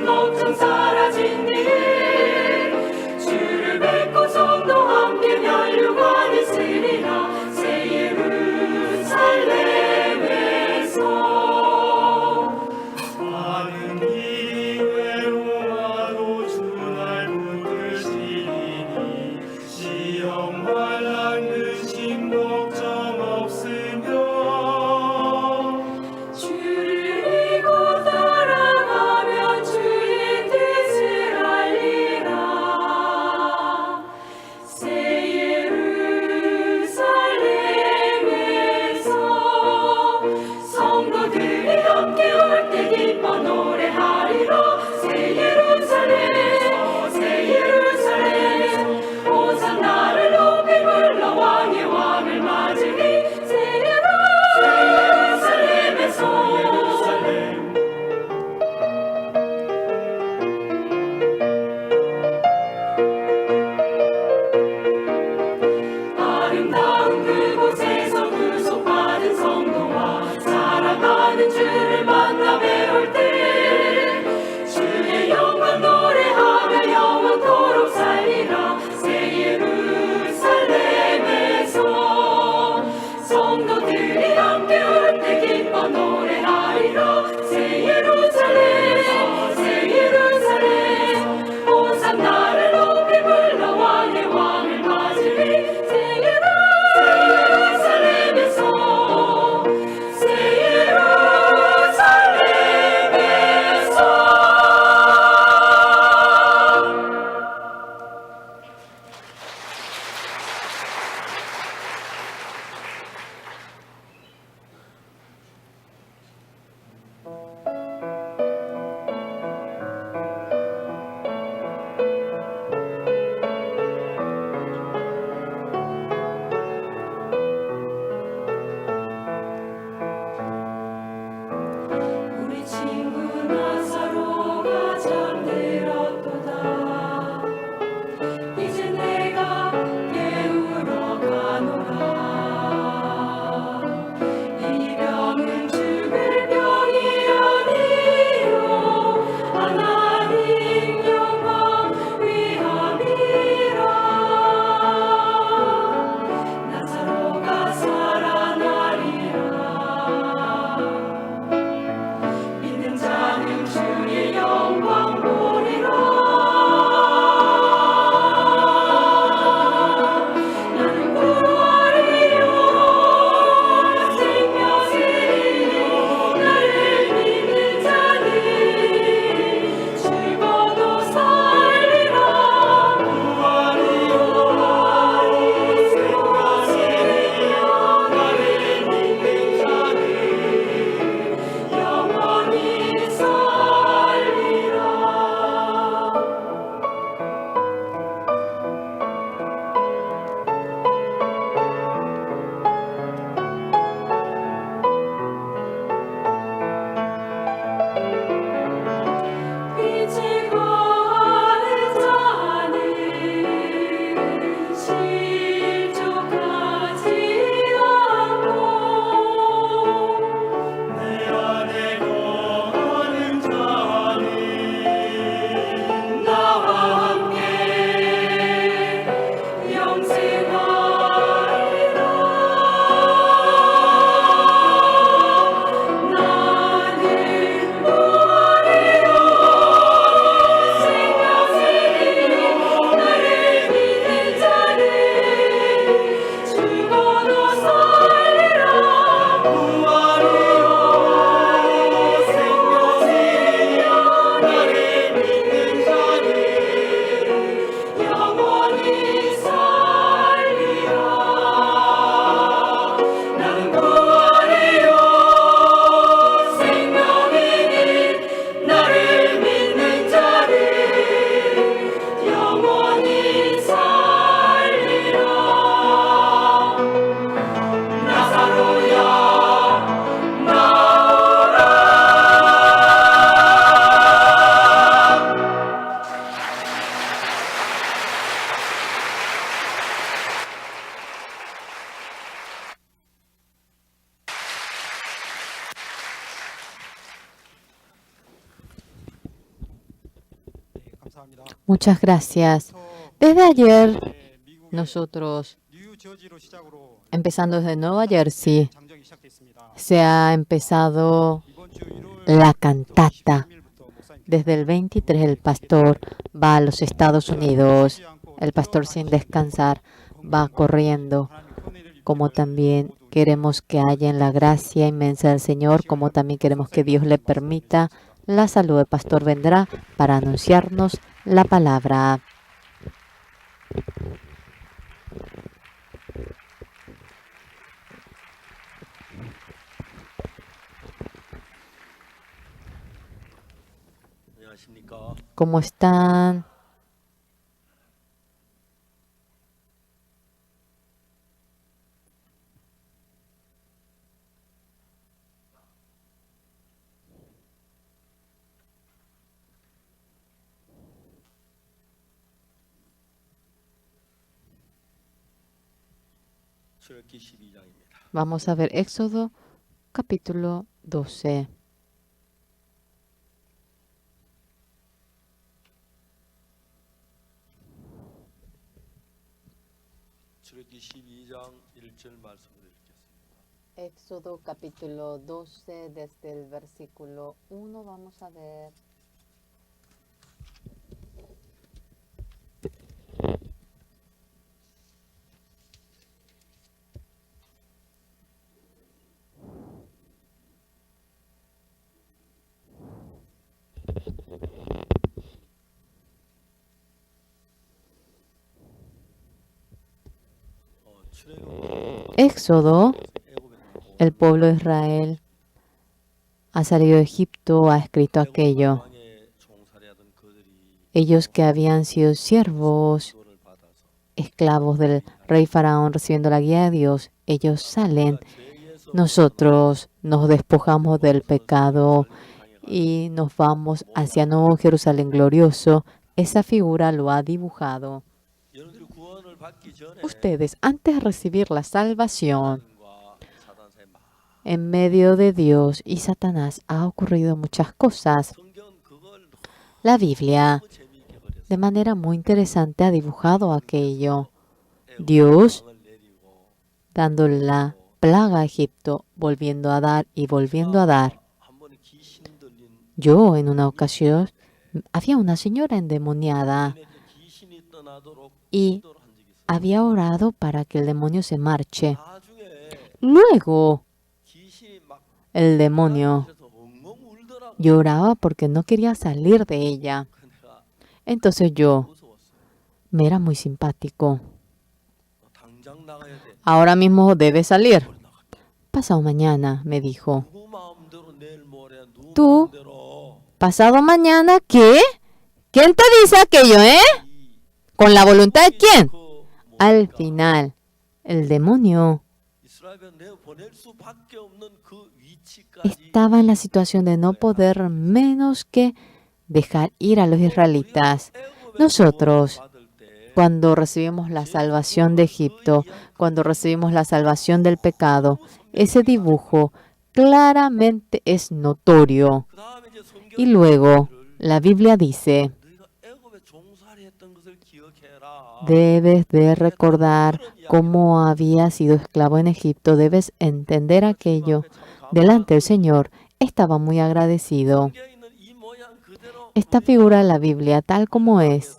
걱정 사라진 일 주를 뵙고 성도 함께 면류관 있으리라 새 예루살렘에서 많은 이 외로워도 주 날 붙드시리니 시험 환난 근심 걱정 없으며 주를 믿고 따라가면 주의 뜻 Muchas gracias. Desde ayer, nosotros, empezando desde Nueva Jersey, se ha empezado la cantata. Desde el 23 el pastor va a los Estados Unidos. El pastor sin descansar va corriendo. Como también queremos que haya en la gracia inmensa del Señor, como también queremos que Dios le permita la salud. El pastor vendrá para anunciarnos la palabra. ¿Cómo están? Vamos a ver Éxodo capítulo 12. Éxodo capítulo 12, desde el versículo 1 vamos a ver. Éxodo, el pueblo de Israel ha salido de Egipto, ha escrito aquello. Ellos que habían sido siervos, esclavos del rey Faraón, recibiendo la guía de Dios, ellos salen. Nosotros nos despojamos del pecado y nos vamos hacia Nuevo Jerusalén glorioso. Esa figura lo ha dibujado. Ustedes, antes de recibir la salvación, en medio de Dios y Satanás ha ocurrido muchas cosas. La Biblia, de manera muy interesante, ha dibujado aquello. Dios dando la plaga a Egipto, volviendo a dar y volviendo a dar. Yo, en una ocasión, había una señora endemoniada y había orado para que el demonio se marche. Luego, el demonio lloraba porque no quería salir de ella. Entonces yo me era muy simpático. Ahora mismo debe salir. Pasado mañana, me dijo. ¿Tú? ¿Pasado mañana qué? ¿Quién te dice aquello, ¿Con la voluntad de quién? Al final, el demonio estaba en la situación de no poder menos que dejar ir a los israelitas. Nosotros, cuando recibimos la salvación de Egipto, cuando recibimos la salvación del pecado, ese dibujo claramente es notorio. Y luego, la Biblia dice, debes de recordar cómo había sido esclavo en Egipto, debes entender aquello. Delante del Señor estaba muy agradecido. Esta figura de la Biblia, tal como es,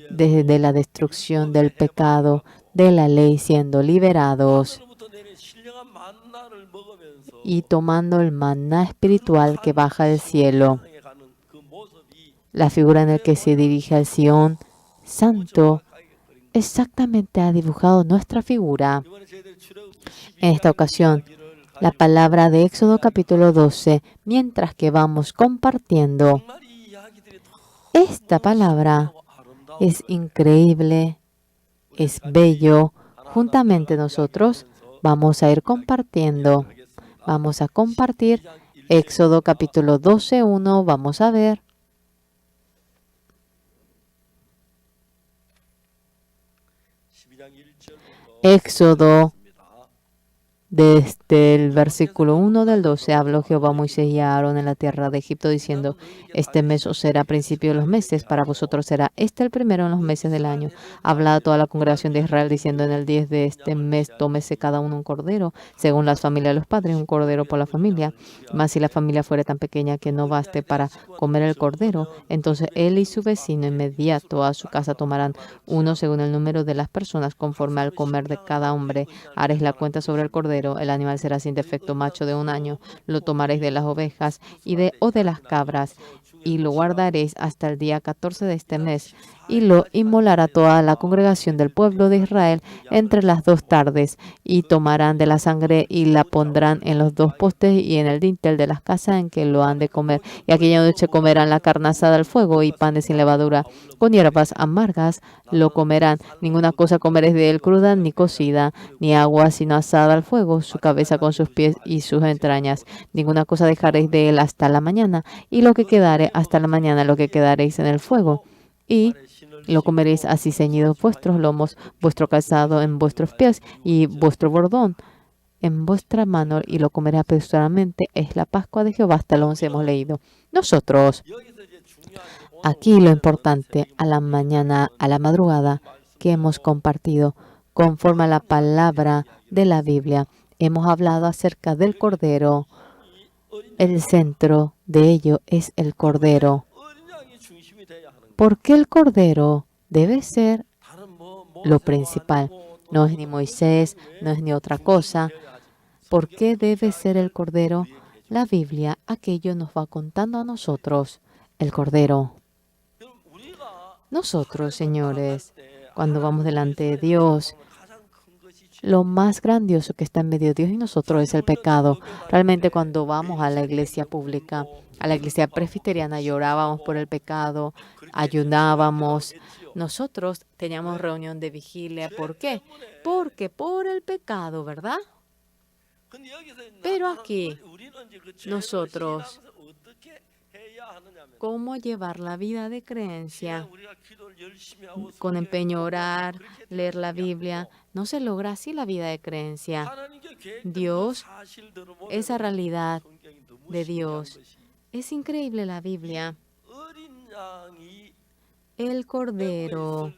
desde la destrucción del pecado, de la ley, siendo liberados y tomando el maná espiritual que baja del cielo. La figura en la que se dirige al Sión Santo exactamente ha dibujado nuestra figura. En esta ocasión, la palabra de Éxodo capítulo 12, mientras que vamos compartiendo, esta palabra es increíble, es bello. Juntamente nosotros vamos a ir compartiendo. Vamos a compartir Éxodo capítulo 12, 1. Vamos a ver. Éxodo Desde el versículo 1 del 12 habló Jehová a Moisés y a Aarón en la tierra de Egipto diciendo, este mes os será principio de los meses, para vosotros será este el primero en los meses del año. Habla a toda la congregación de Israel diciendo, en el 10 de este mes tómese cada uno un cordero, según las familias de los padres, un cordero por la familia. Mas si la familia fuera tan pequeña que no baste para comer el cordero, entonces él y su vecino inmediato a su casa tomarán uno según el número de las personas, conforme al comer de cada hombre. Haréis la cuenta sobre el cordero. El animal será sin defecto, macho de 1 año. Lo tomaréis de las ovejas o de las cabras, y lo guardaréis hasta el día 14 de este mes, y lo inmolará toda la congregación del pueblo de Israel entre las 2 tardes, y tomarán de la sangre y la pondrán en los 2 postes y en el dintel de las casas en que lo han de comer. Y aquella noche comerán la carne asada al fuego y pan de sin levadura, con hierbas amargas lo comerán. Ninguna cosa comeréis de él cruda ni cocida, ni agua sino asada al fuego, su cabeza con sus pies y sus entrañas. Ninguna cosa dejaréis de él hasta la mañana, y lo que quedare hasta la mañana lo que quedaréis en el fuego. Y lo comeréis así ceñidos vuestros lomos, vuestro calzado en vuestros pies y vuestro bordón en vuestra mano, y lo comeré apresuradamente. Es la Pascua de Jehová. Hasta el 11 hemos leído. Nosotros, aquí lo importante, a la mañana, a la madrugada, que hemos compartido, conforme a la palabra de la Biblia, hemos hablado acerca del Cordero. El centro de ello es el Cordero. ¿Por qué el Cordero debe ser lo principal? No es ni Moisés, no es ni otra cosa. ¿Por qué debe ser el Cordero? La Biblia aquello nos va contando a nosotros. El Cordero. Nosotros, señores, cuando vamos delante de Dios, lo más grandioso que está en medio de Dios y nosotros es el pecado. Realmente cuando vamos a la iglesia pública, a la iglesia presbiteriana, llorábamos por el pecado, ayunábamos. Nosotros teníamos reunión de vigilia. ¿Por qué? Porque por el pecado, ¿verdad? Pero aquí, nosotros, ¿cómo llevar la vida de creencia? Con empeño orar, leer la Biblia. No se logra así la vida de creencia. Dios, esa realidad de Dios. Es increíble la Biblia. El Cordero,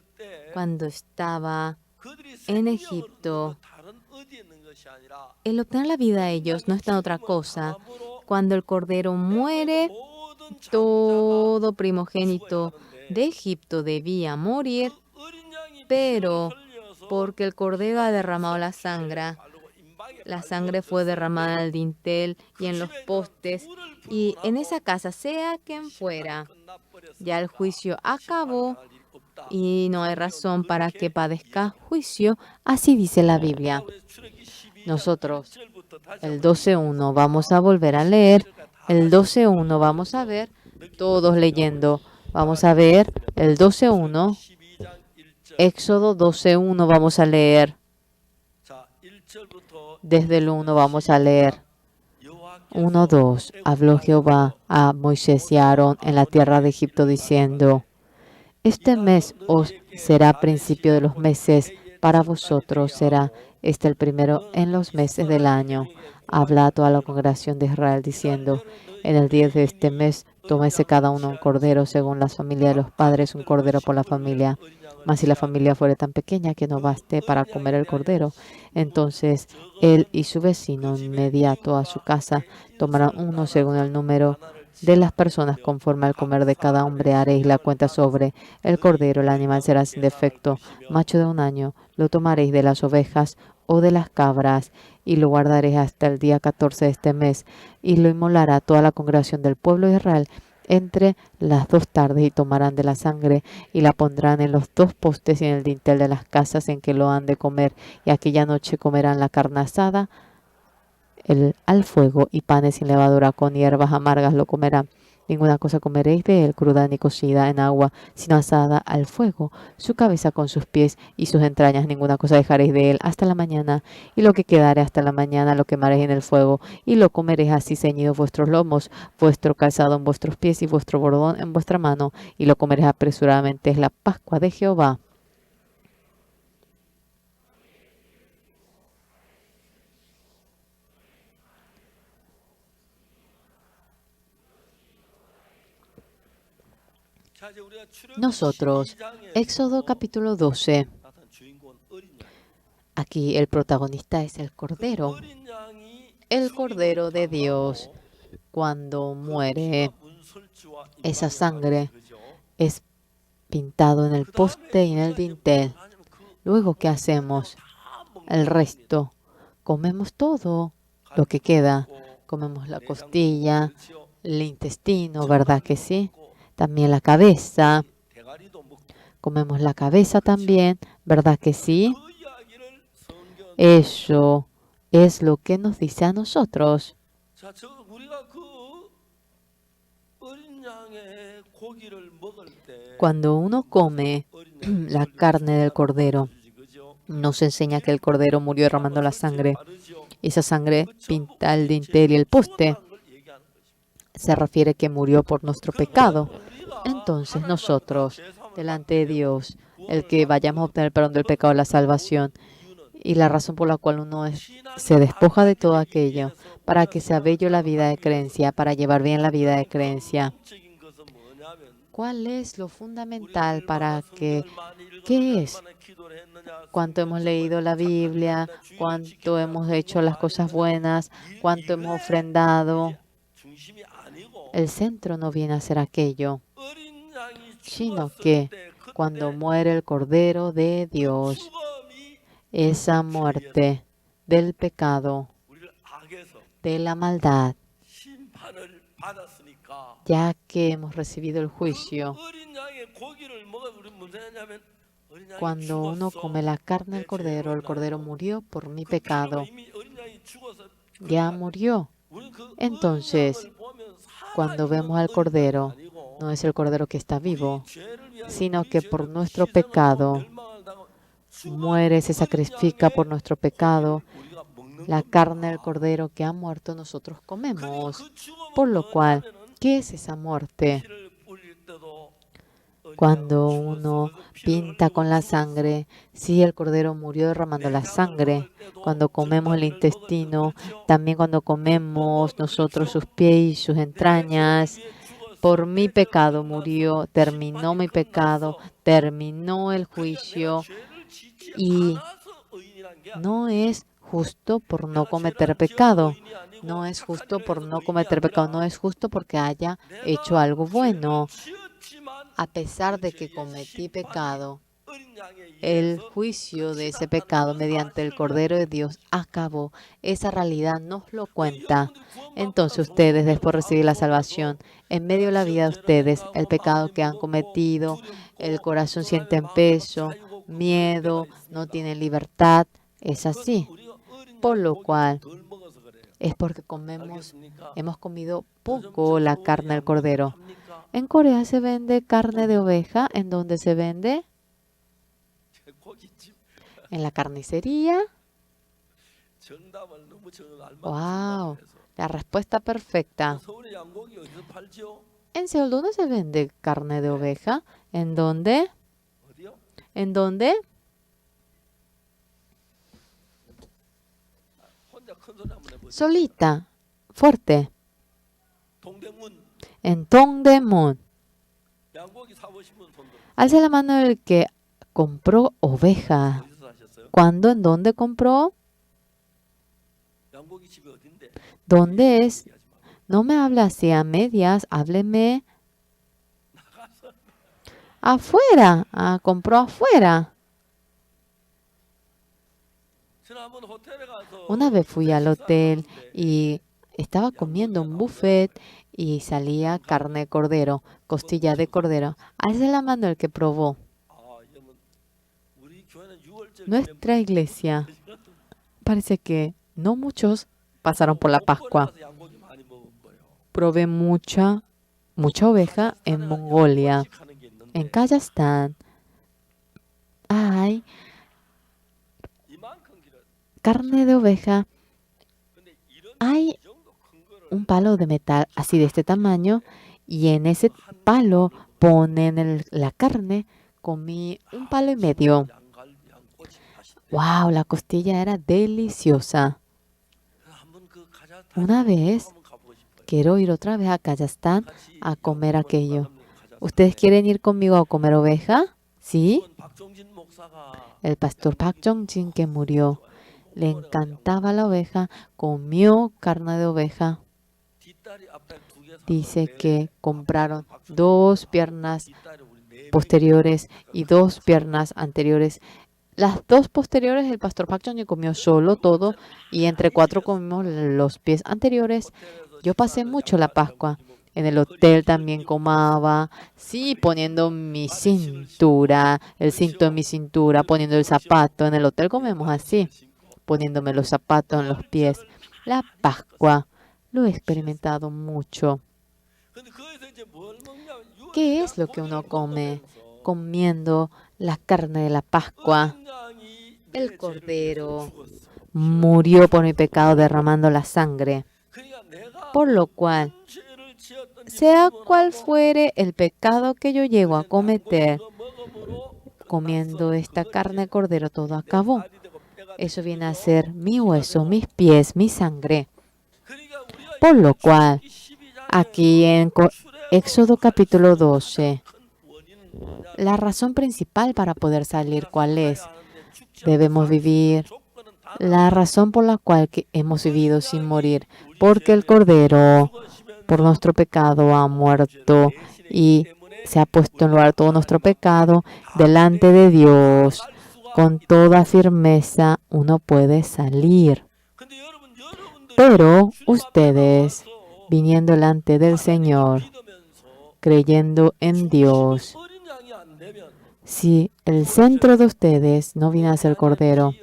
cuando estaba en Egipto, el obtener la vida de ellos no está en otra cosa. Cuando el Cordero muere, todo primogénito de Egipto debía morir, pero porque el Cordero ha derramado la sangre fue derramada en el dintel y en los postes, y en esa casa, sea quien fuera, ya el juicio acabó y no hay razón para que padezca juicio. Así dice la Biblia. Nosotros, el 12.1, vamos a volver a leer. El 12.1, vamos a ver, todos leyendo. Vamos a ver el 12.1. Éxodo 12.1 vamos a leer. Desde el 1 vamos a leer. 1:2. Habló Jehová a Moisés y a Aarón en la tierra de Egipto diciendo, este mes os será principio de los meses, para vosotros será este el primero en los meses del año. Habla a toda la congregación de Israel diciendo, en el 10 de este mes tómese cada uno un cordero según las familias de los padres, un cordero por la familia. Mas si la familia fuere tan pequeña que no baste para comer el cordero, entonces él y su vecino inmediato a su casa tomarán uno según el número de las personas, conforme al comer de cada hombre. Haréis la cuenta sobre el cordero. El animal será sin defecto, macho de 1 año. Lo tomaréis de las ovejas o de las cabras, y lo guardaréis hasta el día 14 de este mes, y lo inmolará toda la congregación del pueblo de Israel entre las 2 tardes, y tomarán de la sangre y la pondrán en los 2 postes y en el dintel de las casas en que lo han de comer, y aquella noche comerán la carne asada al fuego y panes sin levadura, con hierbas amargas lo comerán. Ninguna cosa comeréis de él cruda ni cocida en agua, sino asada al fuego, su cabeza con sus pies y sus entrañas. Ninguna cosa dejaréis de él hasta la mañana, y lo que quedare hasta la mañana lo quemaréis en el fuego, y lo comeréis así ceñidos vuestros lomos, vuestro calzado en vuestros pies y vuestro bordón en vuestra mano, y lo comeréis apresuradamente. Es la Pascua de Jehová. Nosotros, Éxodo capítulo 12, aquí el protagonista es el Cordero. El Cordero de Dios, cuando muere, esa sangre es pintado en el poste y en el dintel. Luego, ¿qué hacemos? El resto, comemos todo lo que queda. Comemos la costilla, el intestino, ¿verdad que sí? También la cabeza. Comemos la cabeza también, ¿verdad que sí? Eso es lo que nos dice a nosotros. Cuando uno come la carne del cordero, nos enseña que el cordero murió derramando la sangre. Esa sangre pinta el dintel y el poste. Se refiere que murió por nuestro pecado. Entonces nosotros, delante de Dios, el que vayamos a obtener el perdón del pecado, la salvación, y la razón por la cual uno se despoja de todo aquello, para que sea bello la vida de creencia, para llevar bien la vida de creencia. ¿Cuál es lo fundamental para que, qué es? ¿Cuánto hemos leído la Biblia? ¿Cuánto hemos hecho las cosas buenas? ¿Cuánto hemos ofrendado? El centro no viene a ser aquello, sino que cuando muere el Cordero de Dios, esa muerte del pecado, de la maldad, ya que hemos recibido el juicio. Cuando uno come la carne del Cordero, el Cordero murió por mi pecado. Ya murió. Entonces, cuando vemos al Cordero, no es el Cordero que está vivo, sino que por nuestro pecado muere, se sacrifica por nuestro pecado. La carne del Cordero que ha muerto nosotros comemos. Por lo cual, ¿qué es esa muerte? Cuando uno pinta con la sangre, sí, el Cordero murió derramando la sangre. Cuando comemos el intestino, también cuando comemos nosotros sus pies y sus entrañas, por mi pecado murió, terminó mi pecado, terminó el juicio, y no es justo por no cometer pecado. No es justo por no cometer pecado. No es justo porque haya hecho algo bueno. A pesar de que cometí pecado, el juicio de ese pecado mediante el Cordero de Dios acabó. Esa realidad nos lo cuenta. Entonces ustedes, después de recibir la salvación, en medio de la vida de ustedes, el pecado que han cometido, el corazón siente peso, miedo, no tienen libertad. Es así. Por lo cual, es porque hemos comido poco la carne del cordero. En Corea se vende carne de oveja. ¿En dónde se vende? En la carnicería. ¡Wow! La respuesta perfecta. En Seúl, ¿dónde se vende carne de oveja? ¿En dónde? ¿En dónde? Solita, fuerte. En Dongdaemun. Alza la mano el que compró oveja. ¿Cuándo? ¿En dónde compró? ¿Dónde es? No me hable así a medias, hábleme afuera. Compró afuera. Una vez fui al hotel y estaba comiendo un buffet y salía carne de cordero, costilla de cordero. Alza la mano el que probó. Nuestra iglesia, parece que no muchos pasaron por la Pascua. Probé mucha oveja en Mongolia. En Kazajstán hay carne de oveja. Hay un palo de metal así de este tamaño y en ese palo ponen la carne. Comí un palo y medio. ¡Wow! La costilla era deliciosa. Una vez quiero ir otra vez a Kazajstán a comer aquello. ¿Ustedes quieren ir conmigo a comer oveja? ¿Sí? El pastor Park Jong-jin, que murió, le encantaba la oveja, comió carne de oveja. Dice que compraron 2 piernas posteriores y 2 piernas anteriores. Las 2 posteriores el pastor Park Jong-jin comió solo todo y entre 4 comimos los pies anteriores. Yo pasé mucho la Pascua. En el hotel también comaba, sí, poniendo mi cintura, el cinto en mi cintura, poniendo el zapato. En el hotel comemos así, poniéndome los zapatos en los pies. La Pascua lo he experimentado mucho. ¿Qué es lo que uno come comiendo la carne de la Pascua? El Cordero murió por mi pecado derramando la sangre. Por lo cual, sea cual fuere el pecado que yo llego a cometer, comiendo esta carne de cordero, todo acabó. Eso viene a ser mi hueso, mis pies, mi sangre. Por lo cual, aquí en Éxodo capítulo 12, la razón principal para poder salir, ¿cuál es? Debemos vivir. La razón por la cual hemos vivido sin morir, porque el Cordero por nuestro pecado ha muerto y se ha puesto en lugar todo nuestro pecado delante de Dios. Con toda firmeza uno puede salir. Pero ustedes, viniendo delante del Señor, creyendo en Dios, si el centro de ustedes no viene a ser Cordero,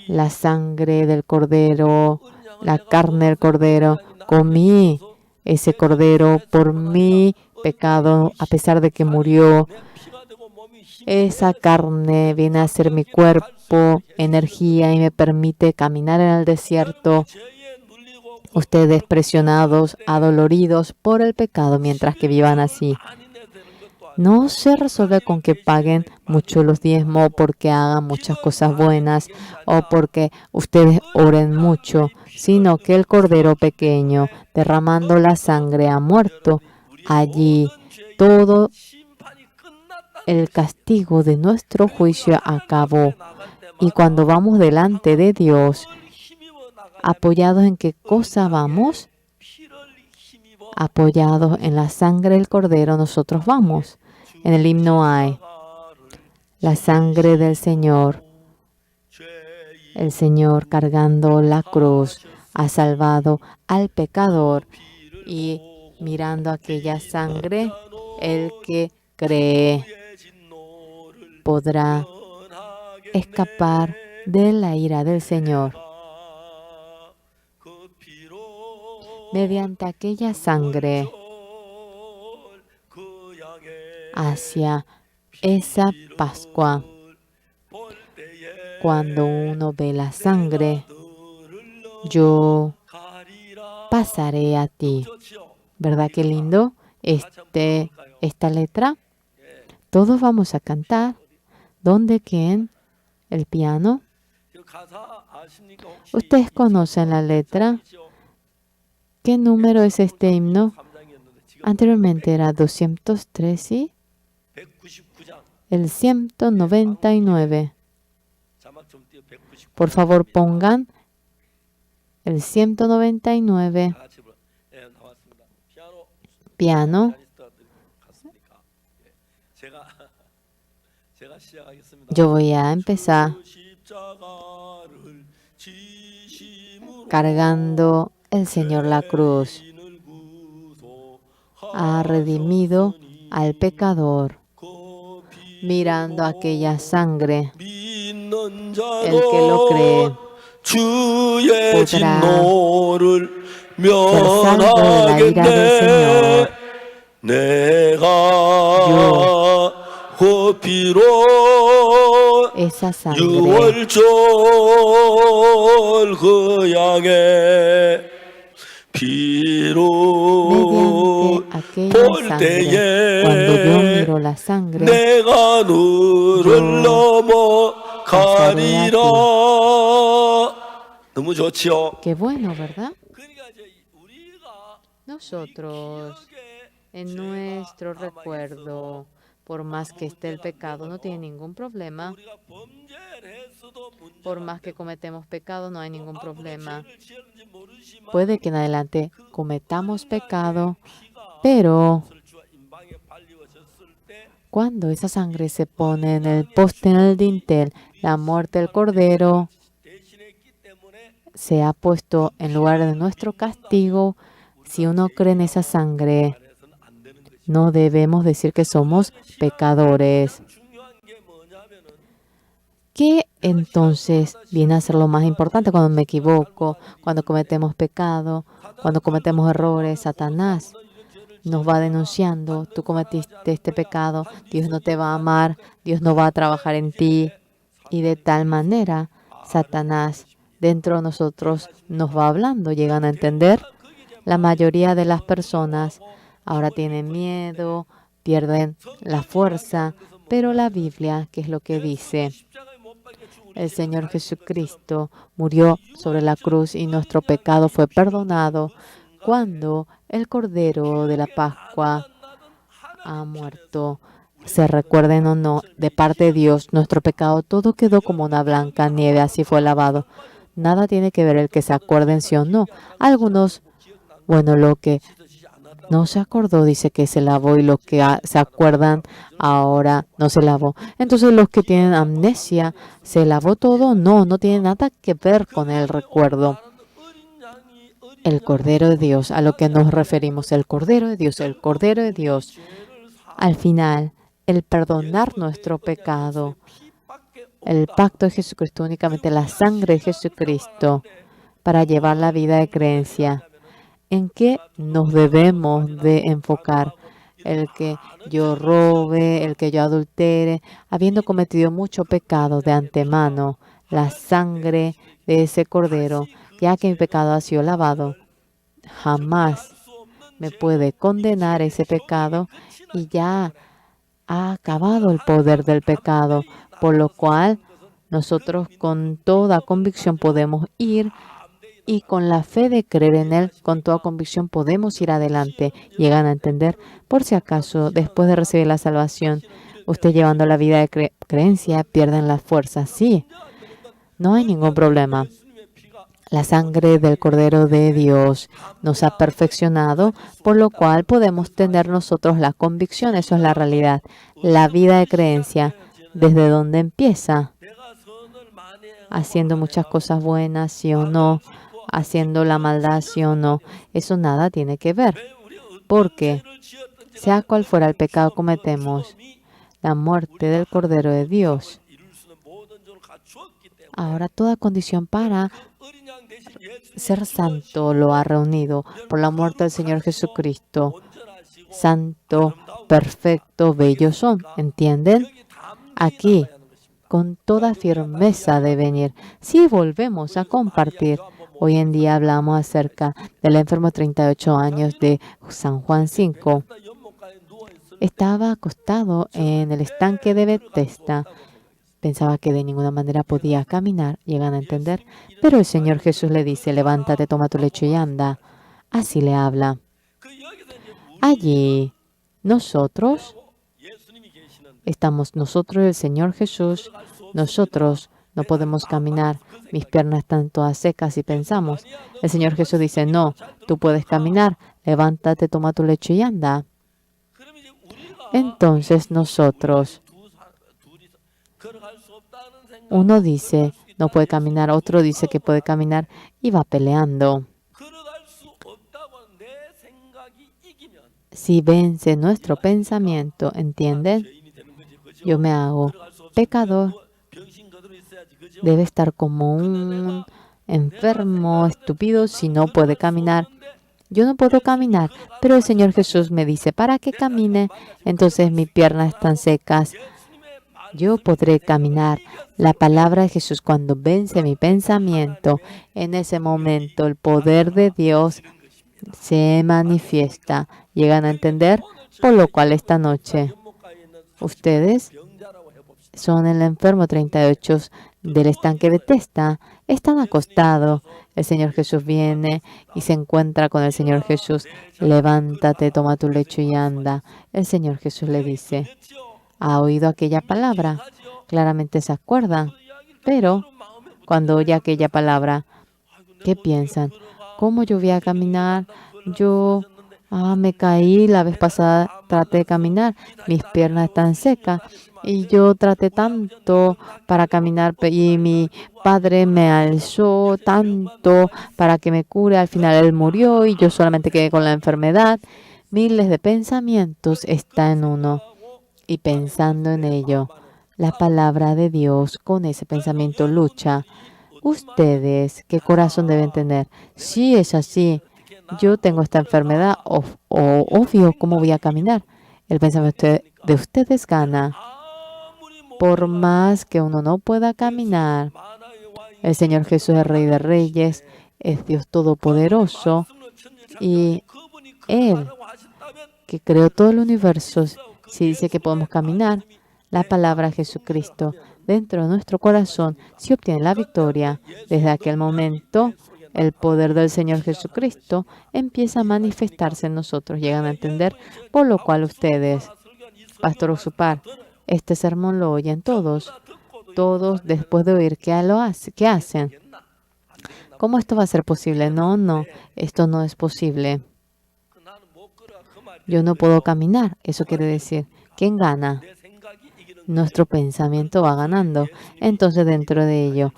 la sangre del Cordero, la carne del Cordero, comí ese Cordero por mi pecado, a pesar de que murió. Esa carne viene a ser mi cuerpo, energía, y me permite caminar en el desierto. Ustedes presionados, adoloridos por el pecado, mientras que vivan así. No se resuelve con que paguen mucho los diezmos, porque hagan muchas cosas buenas o porque ustedes oren mucho, sino que el Cordero pequeño, derramando la sangre, ha muerto. Allí todo el castigo de nuestro juicio acabó. Y cuando vamos delante de Dios, ¿apoyados en qué cosa vamos? Apoyados en la sangre del Cordero, nosotros vamos. En el himno hay la sangre del Señor. El Señor, cargando la cruz, ha salvado al pecador, y mirando aquella sangre, el que cree podrá escapar de la ira del Señor. Mediante aquella sangre, hacia esa Pascua, cuando uno ve la sangre, yo pasaré a ti. ¿Verdad que lindo esta letra? Todos vamos a cantar. ¿Dónde quién? El piano. ¿Ustedes conocen la letra? ¿Qué número es este himno? Anteriormente era 203, ¿sí? El 199. Por favor, pongan el 199. Piano. Yo voy a empezar cargando el Señor la cruz. Ha redimido al pecador. Mirando aquella sangre, el que lo cree podrá ser salvo de la ira del Señor. Yo, esa sangre, mediante aquella sangre, cuando yo miro la sangre, yo pasaré a ti. Qué bueno, ¿verdad? Nosotros en nuestro recuerdo. Por más que esté el pecado, no tiene ningún problema. 우리가 범죄를 했어도 Por 문제가 más que cometemos pecado, no hay ningún 아무도 problema. 죄를 지었는지 모르지만 Puede que en adelante cometamos pecado, 피가 pero 설주와 임방에 발리워졌을 때 cuando esa sangre se pone en el poste, en el dintel, la muerte del Cordero 대신했기 때문에 se ha puesto en lugar de nuestro castigo. Si uno cree en esa sangre, 안에서는 안 되는 것이 no debemos decir que somos pecadores. 중요한 게 뭐냐면은 ¿Qué entonces viene a ser lo más importante cuando me equivoco, cuando cometemos pecado, cuando cometemos errores? Satanás nos va denunciando, tú cometiste este pecado, Dios no te va a amar, Dios no va a trabajar en ti. Y de tal manera, Satanás dentro de nosotros nos va hablando, llegan a entender. La mayoría de las personas ahora tienen miedo, pierden la fuerza, pero la Biblia, ¿qué es lo que dice? 십자가에 못 박혀 죽을 El Señor Jesucristo murió sobre la cruz y nuestro pecado fue perdonado cuando el Cordero de la Pascua ha muerto. Se recuerden o no, de parte de Dios, nuestro pecado todo quedó como una blanca nieve, así fue lavado. Nada tiene que ver el que se acuerden sí o no. Algunos, bueno, lo que no se acordó dice que se lavó y los que se acuerdan ahora no se lavó. Entonces los que tienen amnesia, ¿se lavó todo? No, no tiene nada que ver con el recuerdo. El Cordero de Dios, a lo que nos referimos, el Cordero de Dios, el Cordero de Dios. Al final, el perdonar nuestro pecado, el pacto de Jesucristo, únicamente la sangre de Jesucristo para llevar la vida de creencia. ¿En qué nos debemos de enfocar? El que yo robe, el que yo adultere, habiendo cometido mucho pecado de antemano, la sangre de ese Cordero, ya que mi pecado ha sido lavado, jamás me puede condenar ese pecado y ya ha acabado el poder del pecado, por lo cual nosotros con toda convicción podemos ir y con la fe de creer en Él, con toda convicción podemos ir adelante. Llegan a entender, por si acaso, después de recibir la salvación, usted llevando la vida de creencia, pierden las fuerzas. Sí, no hay ningún problema. La sangre del Cordero de Dios nos ha perfeccionado, por lo cual podemos tener nosotros la convicción. Eso es la realidad. La vida de creencia, ¿desde dónde empieza? Haciendo muchas cosas buenas, sí o no. Haciendo la maldad, sí o no. Eso nada tiene que ver. Porque, sea cual fuera el pecado que cometemos, la muerte del Cordero de Dios, ahora toda condición para ser santo lo ha reunido por la muerte del Señor Jesucristo. Santo, perfecto, bello son. ¿Entienden? Aquí, con toda firmeza de venir. Si volvemos a compartir, hoy en día hablamos acerca del enfermo 38 años de San Juan 5. Estaba acostado en el estanque de Betesda. Pensaba que de ninguna manera podía caminar, llegan a entender. Pero el Señor Jesús le dice, levántate, toma tu lecho y anda. Así le habla. Allí, nosotros estamos, nosotros y el Señor Jesús, nosotros no podemos caminar. Mis piernas están todas secas y pensamos. El Señor Jesús dice, no, tú puedes caminar. Levántate, toma tu lecho y anda. Entonces nosotros, uno dice, no puede caminar, otro dice que puede caminar y va peleando. Si vence nuestro pensamiento, ¿entienden? Yo me hago pecador. Debe estar como un enfermo, estúpido, si no puede caminar. Yo no puedo caminar, pero el Señor Jesús me dice, para que camine, entonces mis piernas están secas. Yo podré caminar. La palabra de Jesús, cuando vence mi pensamiento, en ese momento el poder de Dios se manifiesta. ¿Llegan a entender? Por lo cual esta noche, ustedes son el enfermo 38 del estanque de Betesda Están acostados. El Señor Jesús viene y se encuentra con el Señor Jesús. Levántate, toma tu lecho y anda. El Señor Jesús le dice, ¿ha oído aquella palabra? Claramente se acuerdan. Pero cuando oye aquella palabra, ¿qué piensan? ¿Cómo yo voy a caminar? Yo me caí la vez pasada, traté de caminar, mis piernas están secas y yo traté tanto para caminar y mi padre me alzó tanto para que me cure. Al final él murió y yo solamente quedé con la enfermedad. Miles de pensamientos está en uno y pensando en ello, la palabra de Dios con ese pensamiento lucha. Ustedes, ¿qué corazón deben tener? Si es así, yo tengo esta enfermedad, obvio, ¿cómo voy a caminar? El pensamiento de ustedes gana. Por más que uno no pueda caminar, el Señor Jesús es Rey de Reyes, es Dios Todopoderoso y Él, que creó todo el universo, si dice que podemos caminar, la palabra Jesucristo dentro de nuestro corazón, si obtiene la victoria, desde aquel momento, el poder del Señor Jesucristo empieza a manifestarse en nosotros. Llegan a entender, por lo cual ustedes, Pastor Usupar, este sermón lo oyen todos. Todos después de oír ¿qué hacen? ¿Cómo esto va a ser posible? No, esto no es posible. Yo no puedo caminar. Eso quiere decir, ¿quién gana? Nuestro pensamiento va ganando. Entonces, dentro de ello,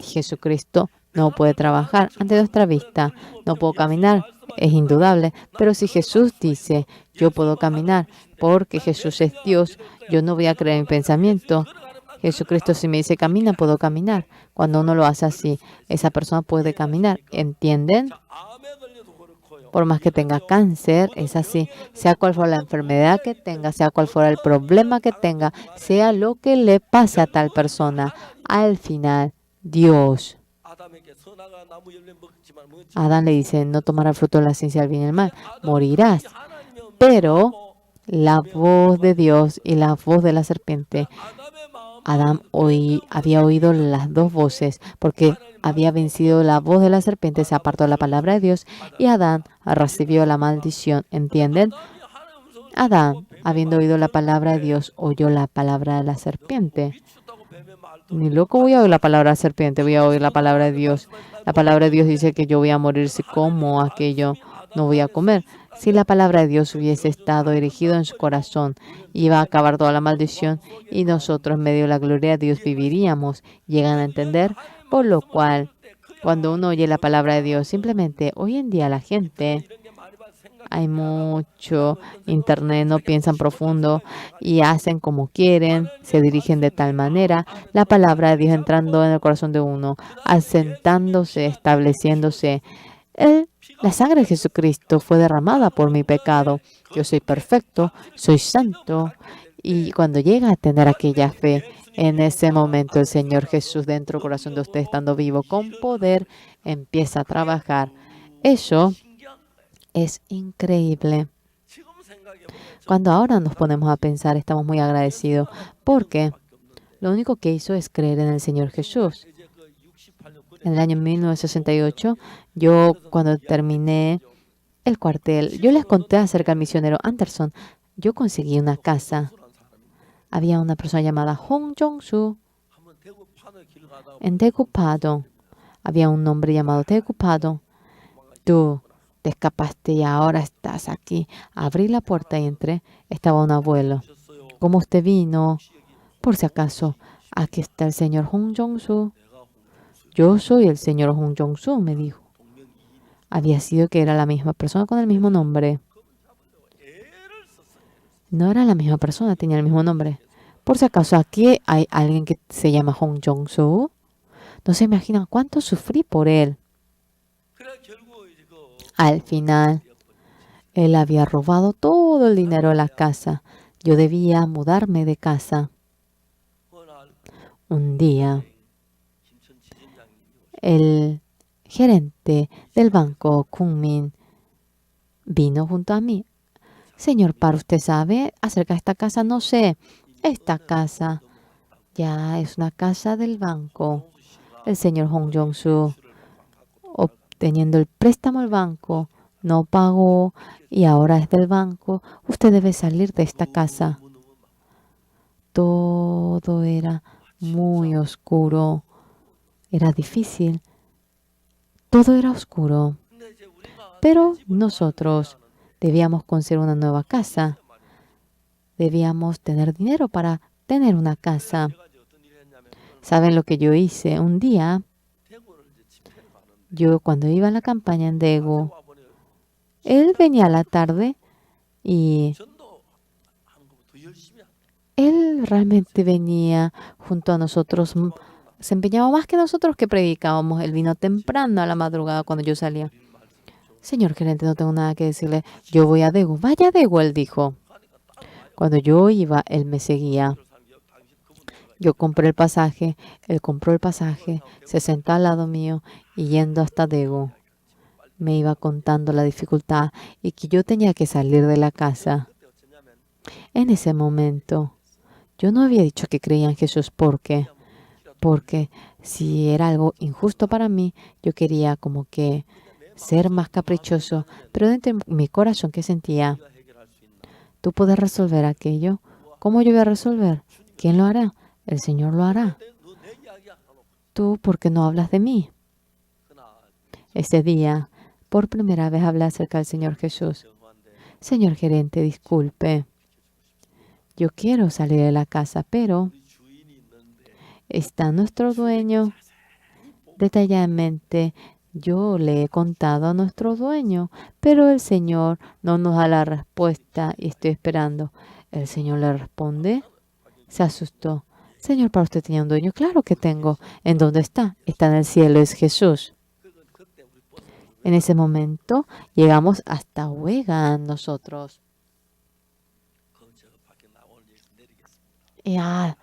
Jesucristo no puede trabajar ante nuestra vista. No puedo caminar, es indudable. Pero si Jesús dice, yo puedo caminar porque Jesús es Dios, yo no voy a creer en mi pensamiento. Jesucristo si me dice camina, puedo caminar. Cuando uno lo hace así, esa persona puede caminar. ¿Entienden? Por más que tenga cáncer, es así. Sea cual fuera la enfermedad que tenga, sea cual fuera el problema que tenga, sea lo que le pase a tal persona, al final, Dios. Adán le dice, no tomarás fruto de la ciencia del bien y el mal, morirás. Pero la voz de Dios y la voz de la serpiente, Adán había oído las dos voces, porque había vencido la voz de la serpiente, se apartó de la palabra de Dios y Adán recibió la maldición. ¿Entienden? Adán, habiendo oído la palabra de Dios, oyó la palabra de la serpiente. Ni loco voy a oír la palabra de la serpiente, voy a oír la palabra de Dios. La palabra de Dios dice que yo voy a morir si como aquello, no voy a comer. Si la palabra de Dios hubiese estado erigido en su corazón, iba a acabar toda la maldición y nosotros en medio de la gloria de Dios viviríamos. ¿Llegan a entender? Por lo cual, cuando uno oye la palabra de Dios, simplemente hoy en día la gente, hay mucho internet, no piensan profundo y hacen como quieren, se dirigen de tal manera. La palabra de Dios entrando en el corazón de uno, asentándose, estableciéndose. La sangre de Jesucristo fue derramada por mi pecado. Yo soy perfecto, soy santo. Y cuando llega a tener aquella fe, en ese momento el Señor Jesús dentro del corazón de usted, estando vivo con poder, empieza a trabajar. Eso es increíble. Cuando ahora nos ponemos a pensar, estamos muy agradecidos porque lo único que hizo es creer en el Señor Jesús. En el año 1968, yo cuando terminé el cuartel, yo les conté acerca del misionero Anderson. Yo conseguí una casa. Había una persona llamada Hong Jong-soo en Daegu Padong. Había un hombre llamado Daegu Padong. Tú te escapaste y ahora estás aquí. Abrí la puerta y entré. Estaba un abuelo. ¿Cómo usted vino? Por si acaso, aquí está el señor Hong Jong-soo. Yo soy el señor Hong Jong-soo, me dijo. Había sido que era la misma persona con el mismo nombre. No era la misma persona, tenía el mismo nombre. Por si acaso, aquí hay alguien que se llama Hong Jong-soo. No se imaginan cuánto sufrí por él. Al final, él había robado todo el dinero de la casa. Yo debía mudarme de casa. Un día, el gerente del banco Kunmin vino junto a mí. Señor Par, ¿usted sabe acerca de esta casa? No sé. Esta casa ya es una casa del banco. El señor Hong Jong-soo, obteniendo el préstamo al banco, no pagó y ahora es del banco. Usted debe salir de esta casa. Todo era muy oscuro. Era difícil. Todo era oscuro. 근데 이제 우리가 Pero 새 집을 nosotros 구하려면 debíamos conseguir una nueva casa. Debíamos tener dinero para tener una casa. 제가 이제 어떤 일을 했냐면 ¿Saben lo que yo hice? Un día, 대구를 이제 집회를 가는데 yo cuando iba a la campaña en Daegu, 와 보니 él venía a la tarde y 전도하는 것보다 더 열심히 하는 él realmente venía junto a nosotros. Se empeñaba más que nosotros que predicábamos. Él vino temprano a la madrugada cuando yo salía. Señor gerente, no tengo nada que decirle. Yo voy a Daegu. Vaya a Daegu, él dijo. Cuando yo iba, él me seguía. Yo compré el pasaje, él compró el pasaje, se sentó al lado mío y yendo hasta Daegu, me iba contando la dificultad y que yo tenía que salir de la casa. 그때 어쩌냐면 En ese momento, yo no había dicho que creía en Jesús porque si era algo injusto para mí, yo quería como que ser más caprichoso, pero dentro de mi corazón que sentía, 우리가 해결할 수 있나? tú puedes resolver aquello. ¿Cómo yo voy a resolver? ¿Quién lo hará? El Señor lo hará. 너내 이야기야. 하고 Tú, ¿por qué no hablas de mí? 그날 Ese día, por primera vez hablé acerca del Señor Jesús. 정부한테 Señor gerente, disculpe. Yo quiero salir de la casa, pero 우리 주인이 있는데 está nuestro dueño. Detalladamente, yo le he contado a nuestro dueño, pero el Señor no nos da la respuesta y estoy esperando. El Señor le responde. Se asustó. Señor, ¿para usted tenía un dueño? Claro que tengo. ¿En dónde está? Está en el cielo, es Jesús. 그때 우리 버스 En ese momento llegamos hasta Wegan nosotros. 그건 저 밖에 나올 여기서 내리겠습니다.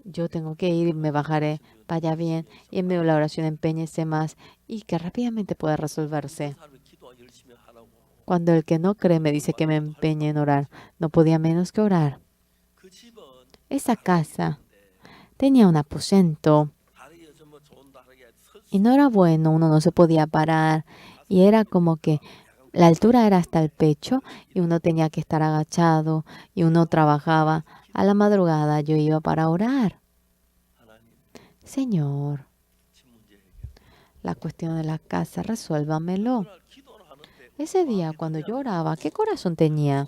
Y yo tengo que ir, me bajaré. Vaya bien. Y en medio de la oración empeñese más y que rápidamente pueda resolverse. 사람이 기도 열심히 하라고. Cuando el que no cree me dice que me empeñe en orar, no podía menos que orar. 그 집은 Esa casa tenía un aposento 다리에 좀 좋은 다리에 설 y no era bueno, uno no se podía parar y era como que la altura era hasta el pecho y uno tenía que estar agachado y uno trabajaba. A la madrugada yo iba para orar. 하나님 Señor, 집 문제 해결. la cuestión de la casa, resuélvamelo. 그날 기도를 하는데 Ese día cuando yo oraba, ¿qué corazón tenía?